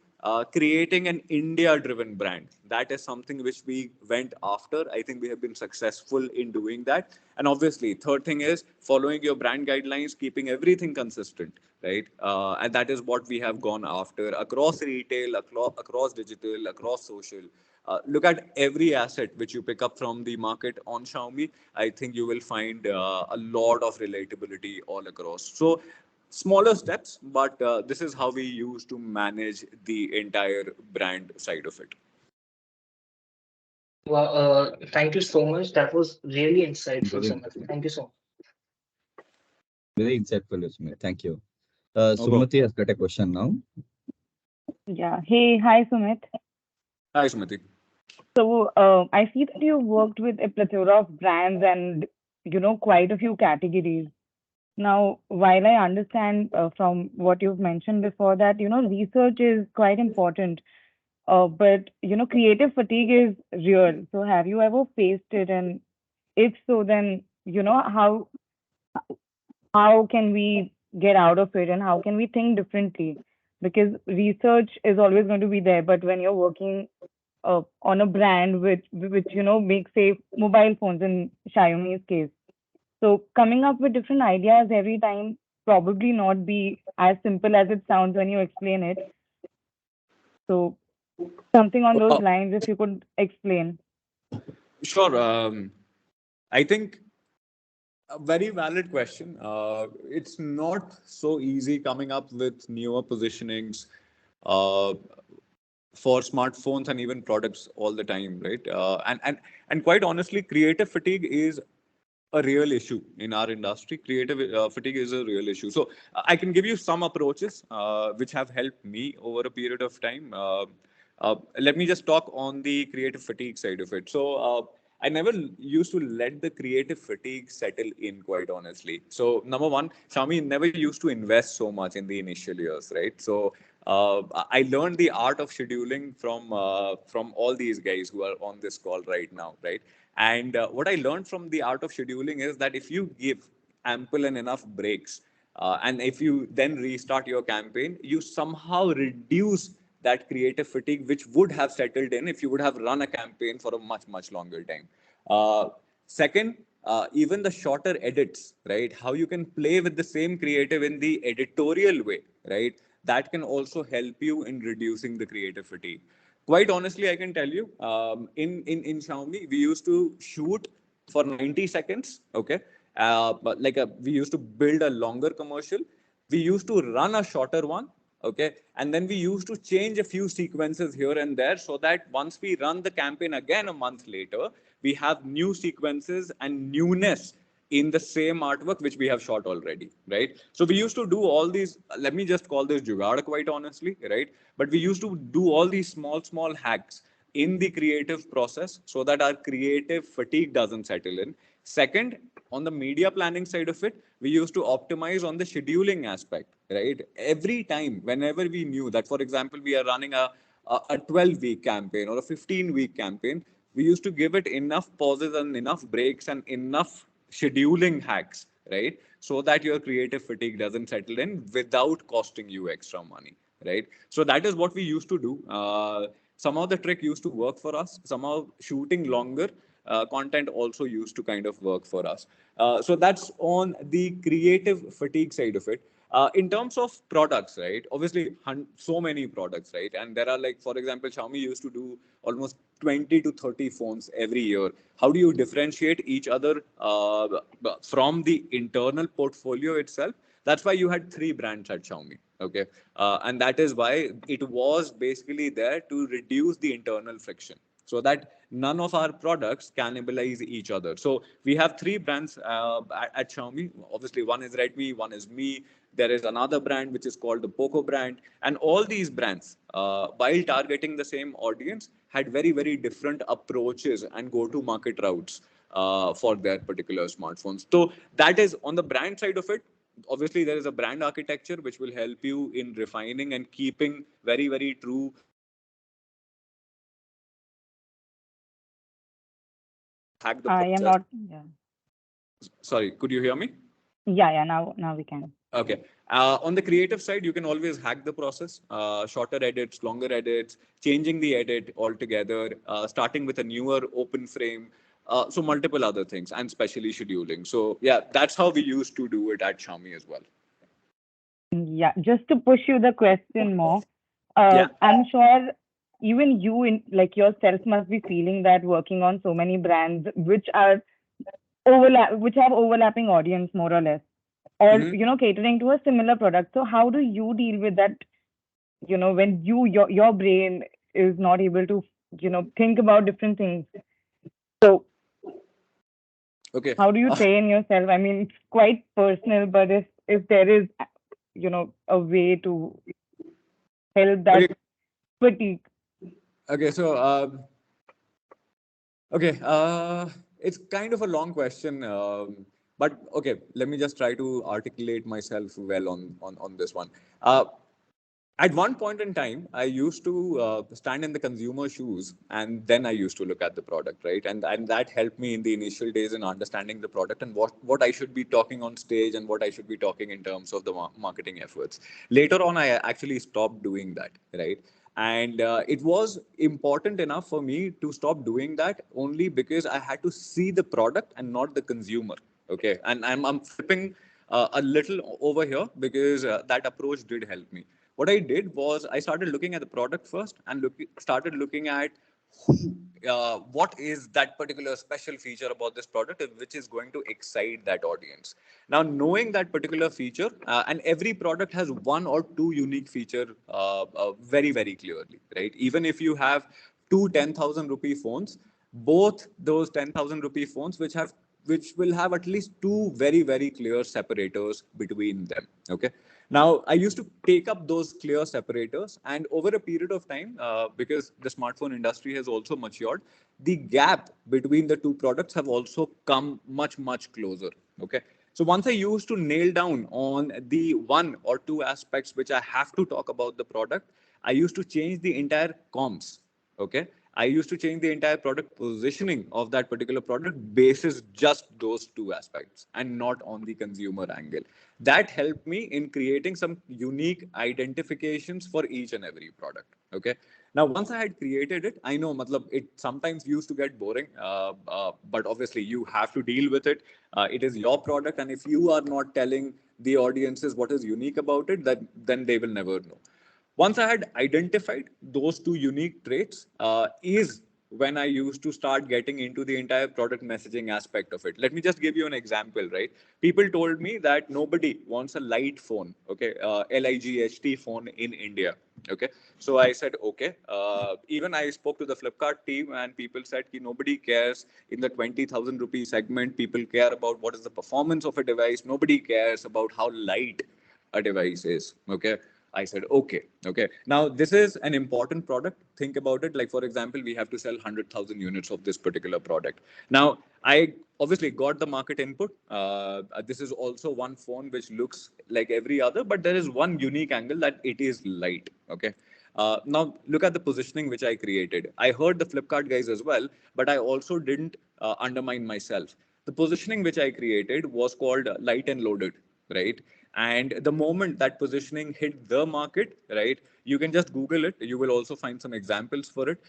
creating an India-driven brand. That is something which we went after. I think we have been successful in doing that. And obviously, third thing is following your brand guidelines, keeping everything consistent, right? And that is what we have gone after across retail, across digital, across social. Look at every asset which you pick up from the market on Xiaomi. I think you will find a lot of relatability all across. So smaller steps, but this is how we use to manage the entire brand side of it. Well, thank you so much. That was really insightful, Very Sumit. interesting. Thank you so much. Very insightful, Sumit. Thank you. No problem. Sumati has got a question now. Yeah. Hey, hi, Sumit. Hi, Sumiti. So, I see that you worked with a plethora of brands and, quite a few categories. Now, while I understand from what you've mentioned before that, research is quite important, but, creative fatigue is real. So, have you ever faced it? And if so, then, how can we get out of it and how can we think differently? Because research is always going to be there, but when you're working on a brand which makes say mobile phones in Xiaomi's case. So coming up with different ideas every time probably not be as simple as it sounds when you explain it. So something on those Uh, lines, if you could explain. sure. I think A very valid question. It's not so easy coming up with newer positionings uh, for smartphones and even products all the time, right? And quite honestly, creative fatigue is a real issue in our industry. Creative fatigue is a real issue. So I can give you some approaches which have helped me over a period of time. Let me just talk on the creative fatigue side of it. So I never used to let the creative fatigue settle in, quite honestly. So number one, Xiaomi never used to invest so much in the initial years, right? So I learned the art of scheduling from all these guys who are on this call right now, right? And what I learned from the art of scheduling is that if you give ample and enough breaks, and if you then restart your campaign, you somehow reduce that creative fatigue, which would have settled in if you would have run a campaign for a much, much longer time. Uh, Second, even the shorter edits, right? How you can play with the same creative in the editorial way, right? That can also help you in reducing the creative fatigue. Quite honestly, I can tell you, in Xiaomi, we used to shoot for 90 seconds, okay? But we used to build a longer commercial. We used to run a shorter one, okay? And then we used to change a few sequences here and there so that once we run the campaign again a month later, we have new sequences and newness in the same artwork which we have shot already, right? So we used to do all these, let me just call this jugaad, quite honestly, right? But we used to do all these small hacks in the creative process so that our creative fatigue doesn't settle in. Second, on the media planning side of it, we used to optimize on the scheduling aspect, right? Every time, whenever we knew that, for example, we are running a 12-week campaign or a 15-week campaign, we used to give it enough pauses and enough breaks and enough scheduling hacks, right? So that your creative fatigue doesn't settle in without costing you extra money, right? So that is what we used to do. Somehow the trick used to work for us. Somehow shooting longer content also used to kind of work for us. So that's on the creative fatigue side of it. In terms of products, right? Obviously, so many products, right? And there are, like, for example, Xiaomi used to do almost 20 to 30 phones every year. How do you differentiate each other from the internal portfolio itself? That's why you had three brands at Xiaomi. Okay. And that is why it was basically there to reduce the internal friction so that none of our products cannibalize each other. So we have three brands at Xiaomi. Obviously, one is Redmi, one is Me. There is another brand which is called the Poco brand. And all these brands, while targeting the same audience, had very, very different approaches and go to market routes for their particular smartphones. So that is on the brand side of it. Obviously, there is a brand architecture which will help you in refining and keeping very, very true hack the I am process. not. Yeah. Sorry, could you hear me? Yeah. Now we can. Okay. On the creative side, you can always hack the process. Shorter edits, longer edits, changing the edit altogether, starting with a newer open frame. So multiple other things, and especially scheduling. So yeah, that's how we used to do it at Xiaomi as well. Yeah. Just to push you the question more, Yeah. I'm sure even you in like yourself must be feeling that working on so many brands which have overlapping audience more or less, or Mhm. catering to a similar product. So how do you deal with that, when your brain is not able to think about different things? So Okay. how do you train yourself? I mean, it's quite personal, but if there is a way to help Okay. that fatigue. Okay. So okay, it's kind of a long question, but okay, let me just try to articulate myself well on this one. At one point in time, I used to stand in the consumer shoes, and then I used to look at the product, right? And that helped me in the initial days in understanding the product and what I should be talking on stage and what I should be talking in terms of the marketing efforts. Later on, I actually stopped doing that, right? And it was important enough for me to stop doing that only because I had to see the product and not the consumer. Okay, and I'm flipping a little over here because that approach did help me. What I did was I started looking at the product first and started looking at what is that particular special feature about this product which is going to excite that audience. Now, knowing that particular feature, and every product has one or two unique feature very, very clearly, right? Even if you have two 10,000 rupee phones, both those 10,000 rupee phones which will have at least two very, very clear separators between them. Okay. Now, I used to take up those clear separators, and over a period of time, because the smartphone industry has also matured, the gap between the two products have also come much, much closer. Okay. So once I used to nail down on the one or two aspects which I have to talk about the product, I used to change the entire comms. Okay. I used to change the entire product positioning of that particular product basis just those two aspects and not on the consumer angle. That helped me in creating some unique identifications for each and every product. Okay. Now, once I had created it, I know matlab, it sometimes used to get boring, but obviously you have to deal with it. It is your product, and if you are not telling the audiences what is unique about it, that then they will never know. Once I had identified those two unique traits, is when I used to start getting into the entire product messaging aspect of it. Let me just give you an example, right? People told me that nobody wants a light phone, okay, LIGHT phone in India, okay. So I said, okay. Even I spoke to the Flipkart team, and people said that nobody cares in the 20,000 rupee segment. People care about what is the performance of a device. Nobody cares about how light a device is. Okay. I said, okay, okay. Now, this is an important product. Think about it. Like, for example, we have to sell 100,000 units of this particular product. Now, I obviously got the market input. This is also one phone which looks like every other, but there is one unique angle that it is light. Okay. Now, look at the positioning which I created. I heard the Flipkart guys as well, but I also didn't undermine myself. The positioning which I created was called light and loaded, right? And the moment that positioning hit the market, right, you can just Google it. You will also find some examples for it.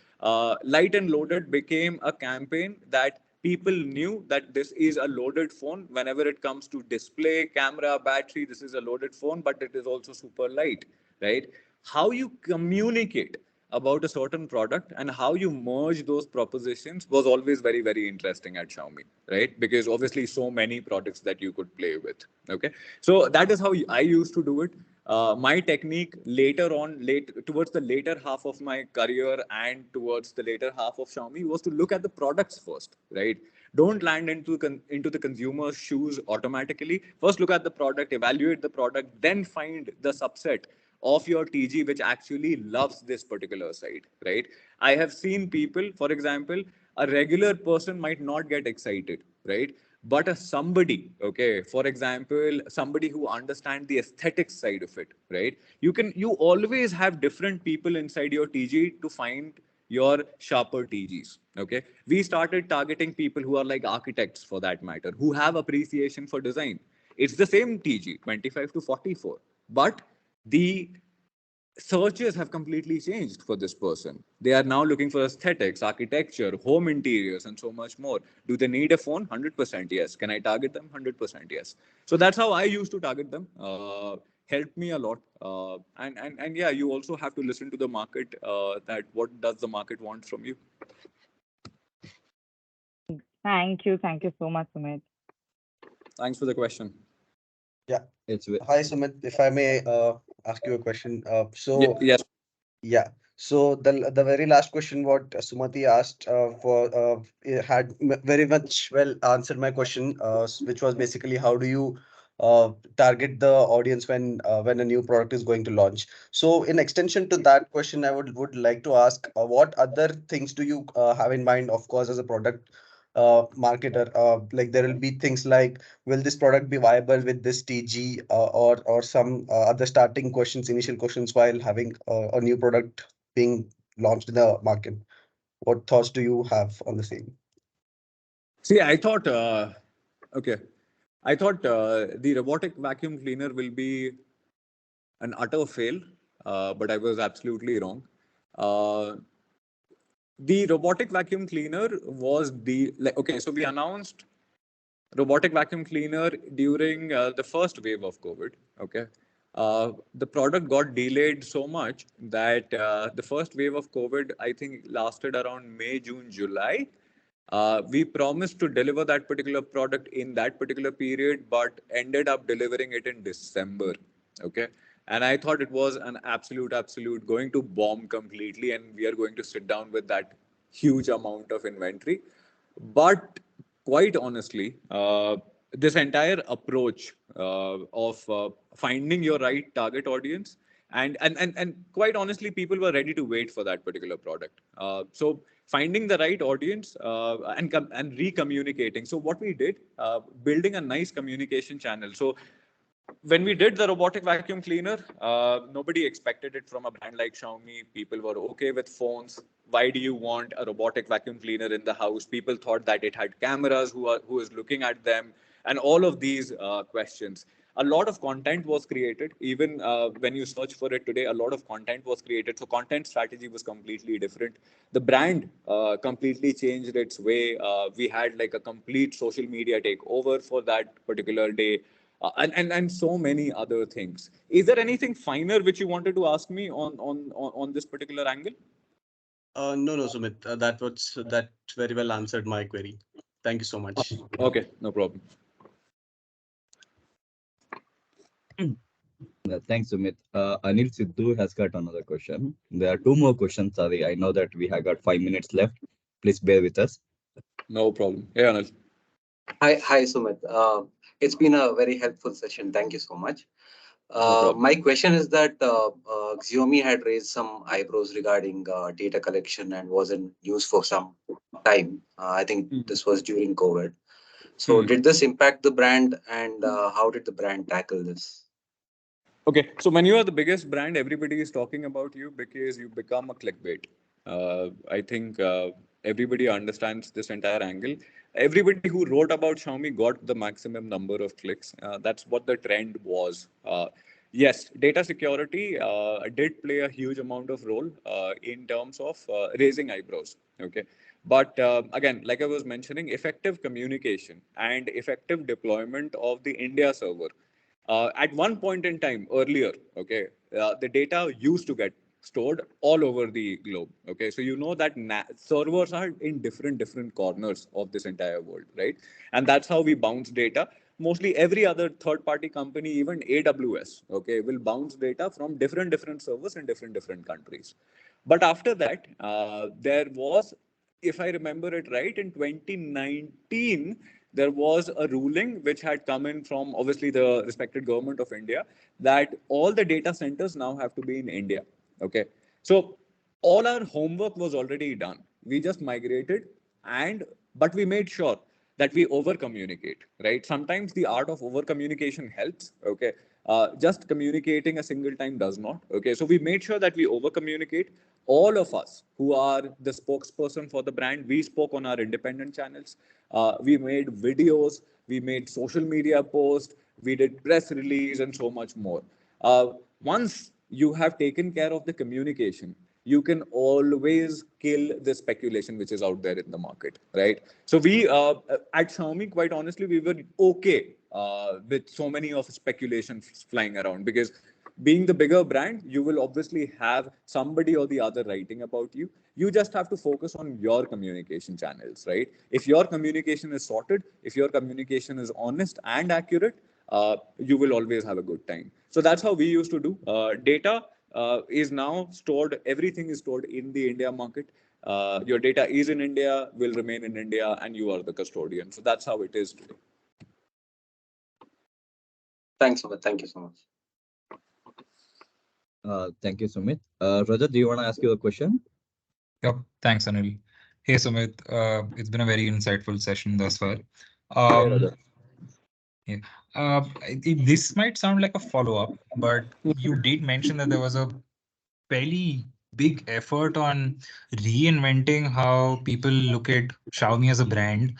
Light and loaded became a campaign that people knew that this is a loaded phone. Whenever it comes to display, camera, battery, this is a loaded phone, but it is also super light, right? How you communicate about a certain product and how you merge those propositions was always very, very interesting at Xiaomi, right? Because obviously so many products that you could play with. Okay. So that is how I used to do it. My technique later on, towards the later half of my career and towards the later half of Xiaomi was to look at the products first, right? Don't land into the consumer's shoes automatically. First, look at the product, evaluate the product, then find the subset of your TG which actually loves this particular site, right? I have seen people, for example, a regular person might not get excited, right? But a somebody, okay, for example, somebody who understands the aesthetic side of it, right? You always have different people inside your TG to find your sharper TGs. Okay. We started targeting people who are like architects for that matter, who have appreciation for design. It's the same TG, 25 to 44. But the searches have completely changed for this person. They are now looking for aesthetics, architecture, home interiors, and so much more. Do they need a phone? 100% yes. Can I target them? 100% yes. So that's how I used to target them. Helped me a lot. And yeah, you also have to listen to the market. That what does the market want from you? Thank you. Thank you so much, Sumit. Thanks for the question. Yeah. It's Hi, Sumit. If I may ask you a question. Yes. Yeah. So the very last question what Sumati asked for it had very much well answered my question, which was basically how do you target the audience when a new product is going to launch. So in extension to that question, I would like to ask what other things do you have in mind, of course, as a product marketer? Like there will be things like, will this product be viable with this TG, or some other starting questions, initial questions while having a new product being launched in the market? What thoughts do you have on the same? See, I thought, okay, I thought the robotic vacuum cleaner will be an utter fail, but I was absolutely wrong. Uh, the robotic vacuum cleaner was the like, okay. So we announced robotic vacuum cleaner during the first wave of COVID. Okay, The product got delayed so much that the first wave of COVID, I think, lasted around May, June, July. We promised to deliver that particular product in that particular period, but ended up delivering it in December. Okay. And I thought it was an absolute going to bomb completely, and we are going to sit down with that huge amount of inventory. But quite honestly, this entire approach of finding your right target audience, and quite honestly, people were ready to wait for that particular product. So finding the right audience and re-communicating. So what we did, building a nice communication channel. So when we did the robotic vacuum cleaner, nobody expected it from a brand like Xiaomi. People were okay with phones. Why do you want a robotic vacuum cleaner in the house? People thought that it had cameras, who is looking at them, and all of these questions. A lot of content was created. Even when you search for it today, a lot of content was created. So content strategy was completely different. The brand completely changed its way. We had like a complete social media takeover for that particular day, and so many other things. Is there anything finer which you wanted to ask me on this particular angle? No, Sumit. That very well answered my query. Thank you so much. Okay, no problem. Thanks, Sumit. Anil Sidhu has got another question. There are two more questions. Sorry, I know that we have got 5 minutes left. Please bear with us. No problem. Yeah, Anil. Hi, Sumit. It's been a very helpful session. Thank you so much. No problem. My question is that Xiaomi had raised some eyebrows regarding data collection and wasn't used for some time. I think Hmm. this was during COVID. So, Hmm. did this impact the brand, and how did the brand tackle this? Okay, so when you are the biggest brand, everybody is talking about you because you become a clickbait. I think everybody understands this entire angle. Everybody who wrote about Xiaomi got the maximum number of clicks. That's what the trend was. Yes, data security did play a huge amount of role in terms of raising eyebrows. Okay, but again, like I was mentioning, effective communication and effective deployment of the India server at one point in time earlier, okay, the data used to get stored all over the globe. Okay, so you know that servers are in different corners of this entire world, right? And that's how we bounce data. Mostly every other third party company, even AWS, okay, will bounce data from different servers in different countries. But after that, there was, if I remember it right, in 2019, there was a ruling which had come in from obviously the respected government of India that all the data centers now have to be in India. Okay. So all our homework was already done. We just migrated, and but we made sure that we over communicate, right? Sometimes the art of over communication helps. Okay. Just communicating a single time does not. Okay. So we made sure that we over communicate. All of us who are the spokesperson for the brand, we spoke on our independent channels. We made videos, we made social media posts, we did press release, and so much more. Once you have taken care of the communication, you can always kill the speculation which is out there in the market, right? So we at Xiaomi, quite honestly, we were okay with so many of speculation flying around, because being the bigger brand, you will obviously have somebody or the other writing about you. You just have to focus on your communication channels, right? If your communication is sorted, if your communication is honest and accurate, you will always have a good time. So that's how we used to do. Data is now stored, everything is stored in the India market. Your data is in India, will remain in India, and you are the custodian. So that's how it is today. Thanks, Sumit. Thank you so much. Thank you, Sumit. Rajat, do you want to ask you a question? Yep. Thanks, Anil. Hey, Sumit. It's been a very insightful session thus far. Hey, Rajat. Yeah. This might sound like a follow-up, but you did mention that there was a fairly big effort on reinventing how people look at Xiaomi as a brand.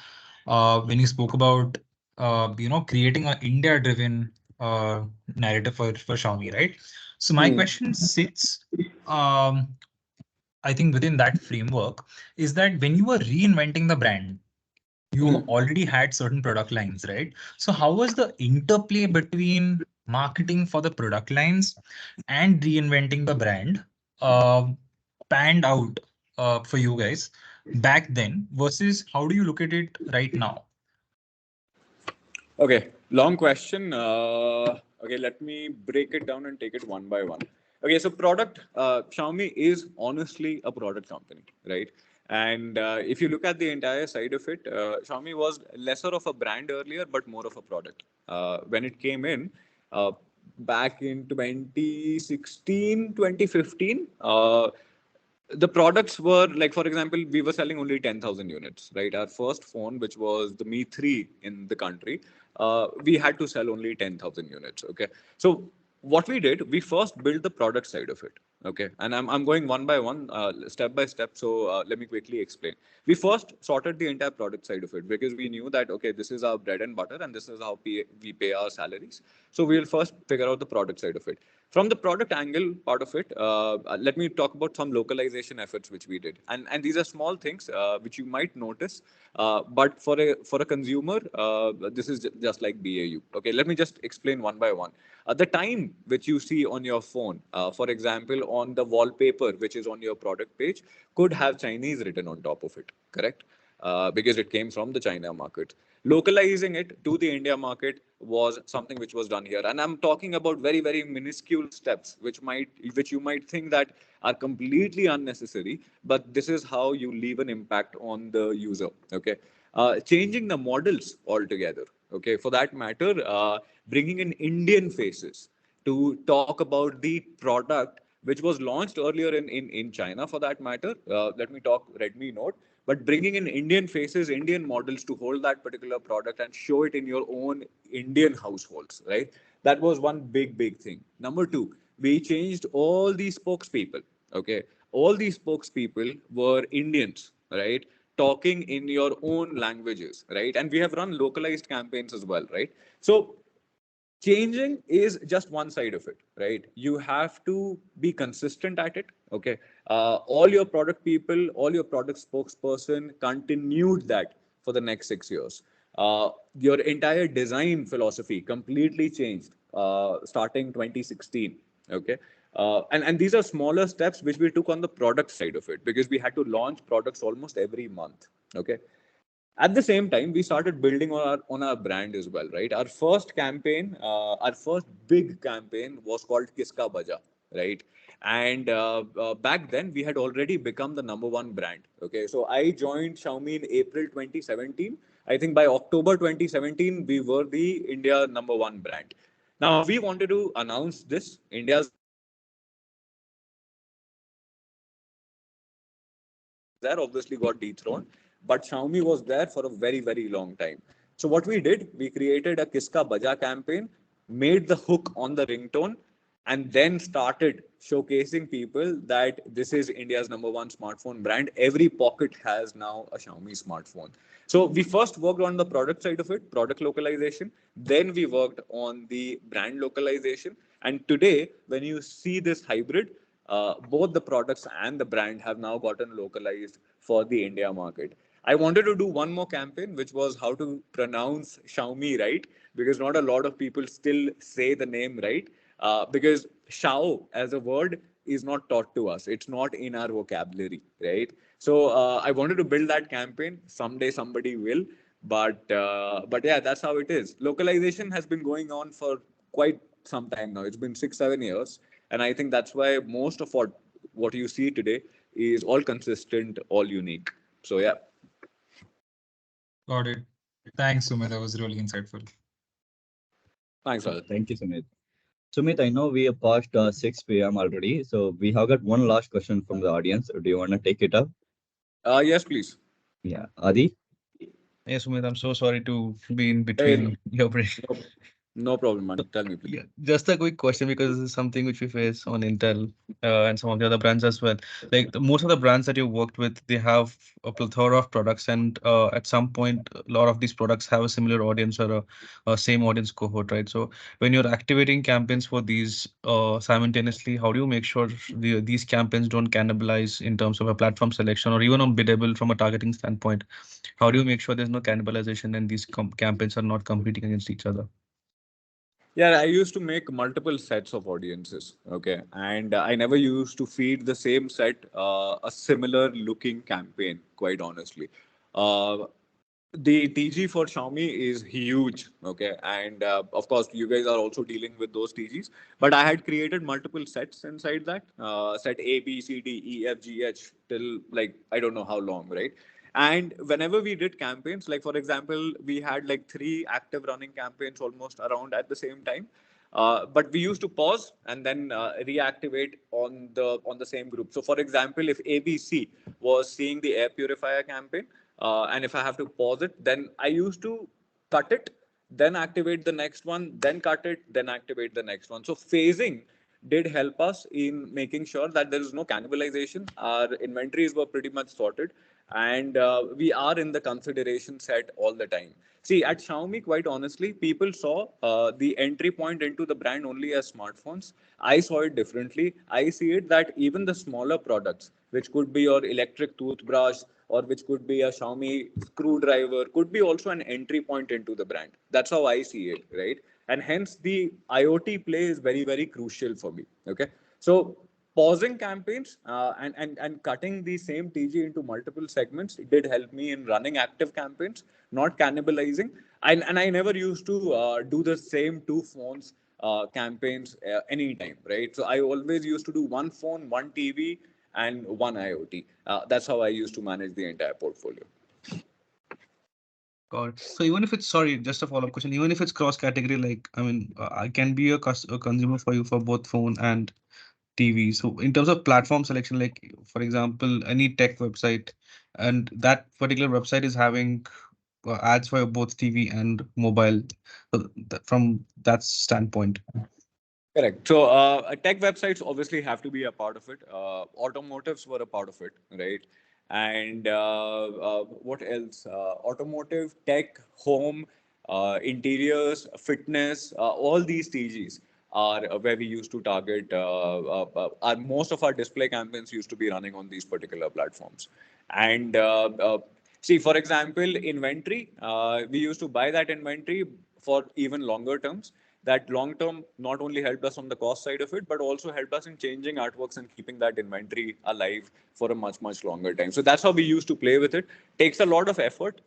When you spoke about creating an India-driven narrative for Xiaomi, right? So my question sits, I think, within that framework, is that when you were reinventing the brand, you already had certain product lines, right? So how was the interplay between marketing for the product lines and reinventing the brand uh, panned out for you guys back then versus how do you look at it right now? Okay, long question. Okay, let me break it down and take it one by one. Okay, so product, Xiaomi is honestly a product company, right? And if you look at the entire side of it, Xiaomi was lesser of a brand earlier, but more of a product. When it came in, uh, back in 2016, 2015, the products were like, for example, we were selling only 10,000 units, right? Our first phone, which was the Mi 3 in the country, we had to sell only 10,000 units. Okay. So what we did, we first built the product side of it. Okay. And I'm going one by one, step by step. So let me quickly explain. We first sorted the entire product side of it because we knew that, okay, this is our bread and butter and this is how we pay our salaries. So we'll first figure out the product side of it. From the product angle part of it, let me talk about some localization efforts which we did, and these are small things which you might notice, but for a consumer, this is just like BAU. Okay, let me just explain one by one. The time which you see on your phone, for example, on the wallpaper which is on your product page, could have Chinese written on top of it. Correct? Because it came from the China market. Localizing it to the India market was something which was done here, and I'm talking about very very minuscule steps which you might think that are completely unnecessary, but this is how you leave an impact on the user. Okay, changing the models altogether. Okay, for that matter, bringing in Indian faces to talk about the product which was launched earlier in China for that matter. Let me talk Redmi Note, but bringing in Indian faces, Indian models to hold that particular product and show it in your own Indian households, right? That was one big thing. Number two, we changed all these spokespeople. Okay, all these spokespeople were Indians, right? Talking in your own languages, right? And we have run localized campaigns as well, right? So changing is just one side of it, right? You have to be consistent at it. Okay, all your product people, all your product spokesperson continued that for the next 6 years. Your entire design philosophy completely changed starting 2016. Okay, and these are smaller steps which we took on the product side of it because we had to launch products almost every month. Okay, at the same time we started building on our brand as well, right? Our first campaign, our first big campaign was called Kiska Baja, right? And back then we had already become the number one brand. Okay, so I joined Xiaomi in April 2017. I think by October 2017 we were the India number one brand. Now we wanted to announce this India's number one brand. There obviously got dethroned, but Xiaomi was there for a very long time. So what we did, we created a Kiska Baja campaign, made the hook on the ringtone, and then started showcasing people that this is India's number one smartphone brand. Every pocket has now a Xiaomi smartphone. So we first worked on the product side of it, product localization. Then we worked on the brand localization. And today, when you see this hybrid, both the products and the brand have now gotten localized for the India market. I wanted to do one more campaign, which was how to pronounce Xiaomi right, because not a lot of people still say the name right. Because Xiao as a word is not taught to us; it's not in our vocabulary, right? So I wanted to build that campaign. Someday somebody will, but yeah, that's how it is. Localization has been going on for quite some time now. It's been 6 7 years, and I think that's why most of what you see today is all consistent, all unique. So yeah. Got it. Thanks, Sumit. That was really insightful. Thanks, Rajat. Thank you, Sumit. Sumit, I know we are past 6 p.m. already, so we have got one last question from the audience. Do you want to take it up? Yes, please. Yeah, Adi. Yes, Sumit, I'm so sorry to be in Hey, between your break. no, no problem, man. So, Tell me, please. yeah, just a quick question because this is something which we face on Intel and some of the other brands as well. Like most of the brands that you worked with, they have a plethora of products, and at some point, a lot of these products have a similar audience or a same audience cohort, right? So when you're activating campaigns for these simultaneously, how do you make sure these campaigns don't cannibalize in terms of a platform selection or even on biddable from a targeting standpoint? How do you make sure there's no cannibalization and these campaigns are not competing against each other? Yeah, I used to make multiple sets of audiences. Okay. And I never used to feed the same set a similar looking campaign, quite honestly. Uh, the TG for Xiaomi is huge. Okay. And of course, you guys are also dealing with those TGs. But I had created multiple sets inside that set A, B, C, D, E, F, G, H till like, I don't know how long, right? And whenever we did campaigns, like for example, we had like three active running campaigns almost around at the same time. But we used to pause and then reactivate on the same group. So, for example, if ABC was seeing the air purifier campaign, and if I have to pause it, then I used to cut it, then activate the next one, then cut it, then activate the next one. So phasing did help us in making sure that there is no cannibalization. Our inventories were pretty much sorted, and we are in the consideration set all the time. See, at Xiaomi, quite honestly, people saw the entry point into the brand only as smartphones. I saw it differently. I see it that even the smaller products, which could be your electric toothbrush or which could be a Xiaomi screwdriver, could be also an entry point into the brand. That's how I see it, right? And hence the IoT play is very, very crucial for me. Okay. So pausing campaigns and cutting the same TG into multiple segments did help me in running active campaigns, not cannibalizing. And I never used to do the same two phones campaigns anytime, right? So I always used to do one phone, one TV, and one IoT. That's how I used to manage the entire portfolio. Got it. So even if it's, sorry, just a follow-up question, even if it's cross-category, like, I mean, I can be a consumer for you for both phone and TV. So in terms of platform selection, like for example, any tech website, and that particular website is having ads for both TV and mobile. So from that standpoint. Correct. So, tech websites obviously have to be a part of it. Automotives were a part of it, right? And what else? Automotive, tech, home, interiors, fitness, all these TGs are where we used to target. Most of our display campaigns used to be running on these particular platforms. And see, for example, inventory, we used to buy that inventory for even longer terms. That long term not only helped us on the cost side of it, but also helped us in changing artworks and keeping that inventory alive for a much, much longer time. So that's how we used to play with it. Takes a lot of effort,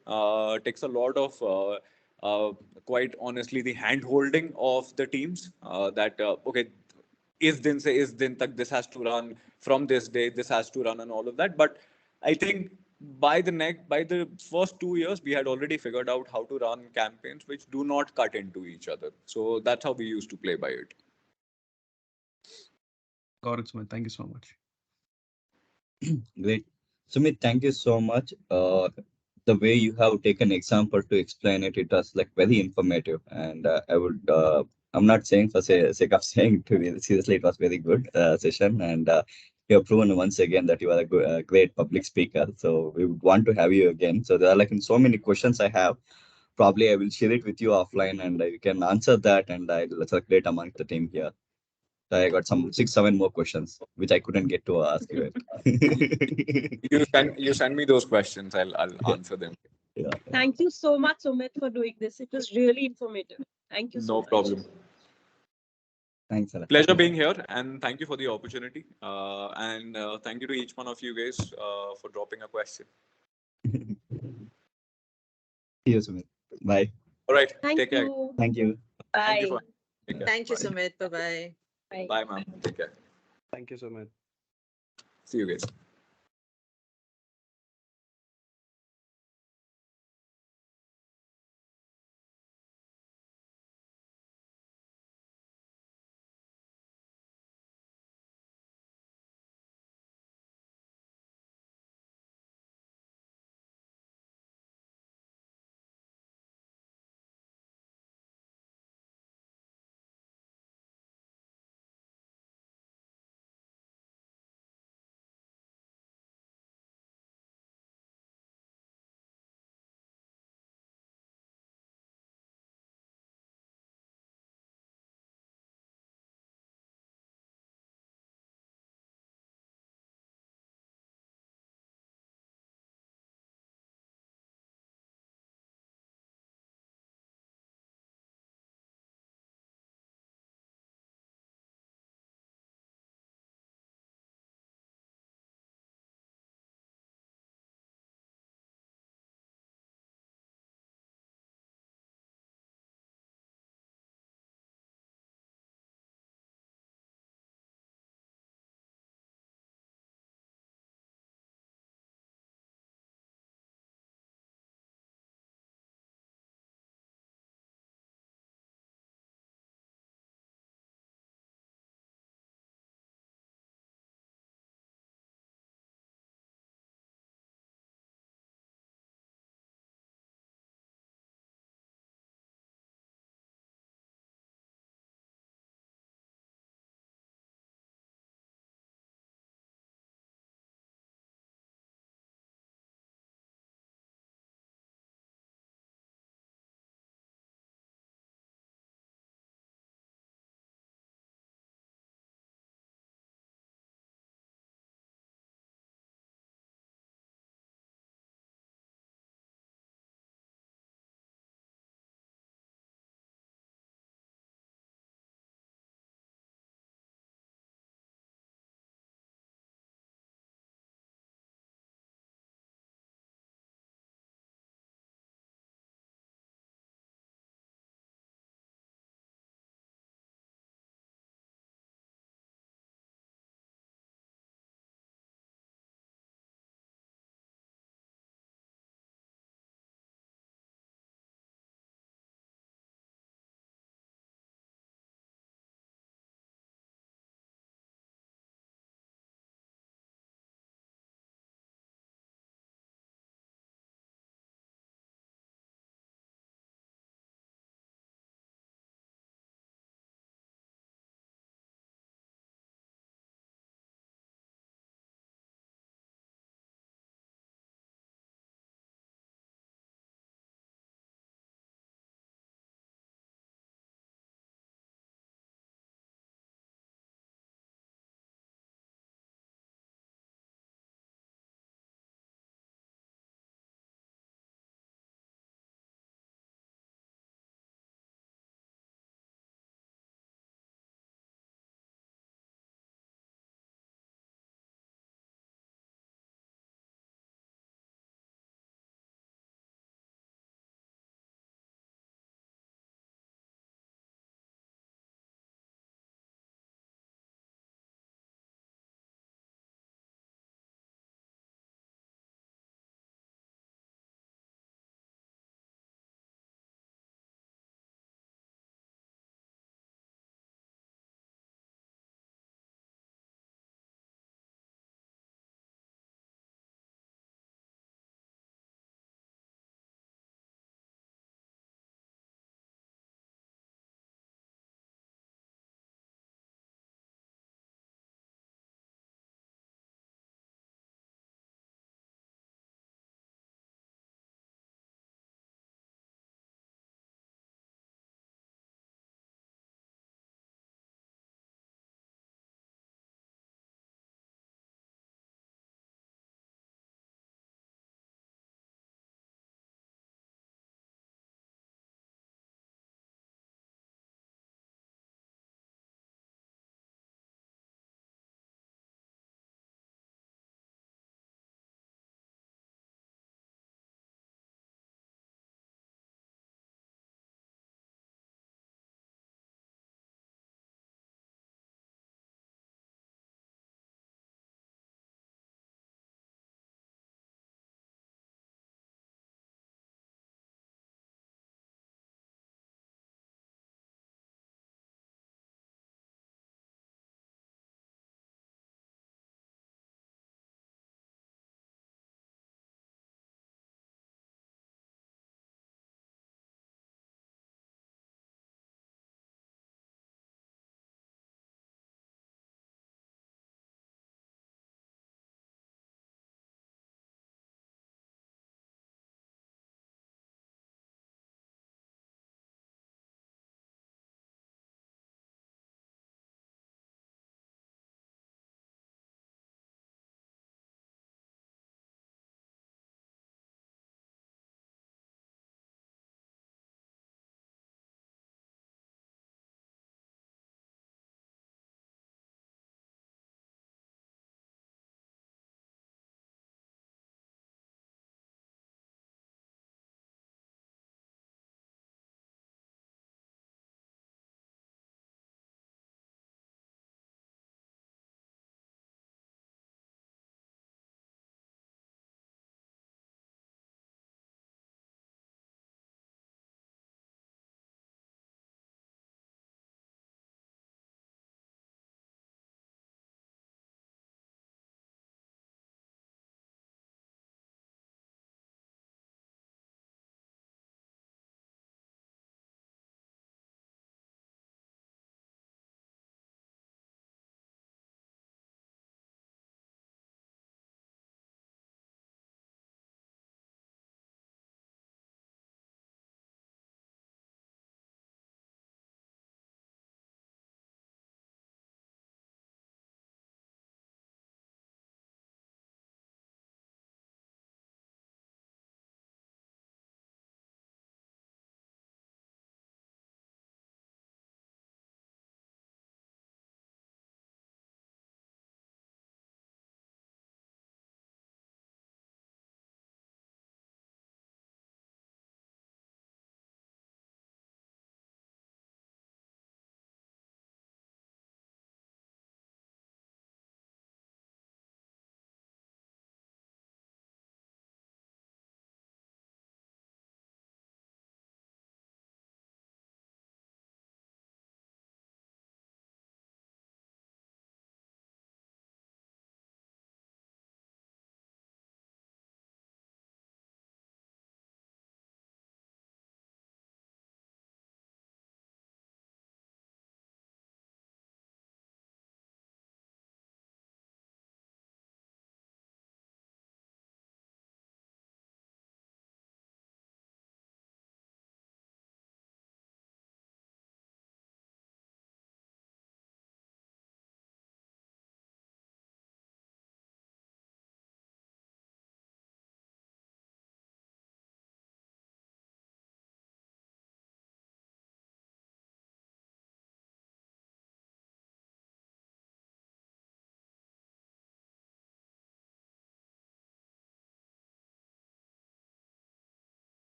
takes a lot of uh, quite honestly the hand holding of the teams that okay, is din tak this has to run from this day, this has to run and all of that. But I think by the first 2 years, we had already figured out how to run campaigns which do not cut into each other. So that's how we used to play by it. Got it, Sumit. Thank you so much. Great. Sumit, thank you so much. The way you have taken example to explain it, it was like very informative. And I'm not saying for sake of saying to be seriously, it was very good session. And you have proven once again that you are a great public speaker. So we would want to have you again. So there are like so many questions I have. Probably I will share it with you offline and you can answer that and I'll circulate among the team here. So I got some 6, 7 more questions which I couldn't get to ask you. You send me those questions, I'll answer them. Yeah. Thank you so much, Sumit, for doing this. It was really informative. Thank you so No much. problem. Thanks a lot. Pleasure being here, and thank you for the opportunity. And thank you to each one of you guys for dropping a question. See you, Sumit. Bye. All right, Thank take care. you. Thank you. Thank you Bye. for take care. Thank you, Bye. Sumit. Bye bye. Bye. Bye, ma'am. Take care. Thank you so much. See you guys.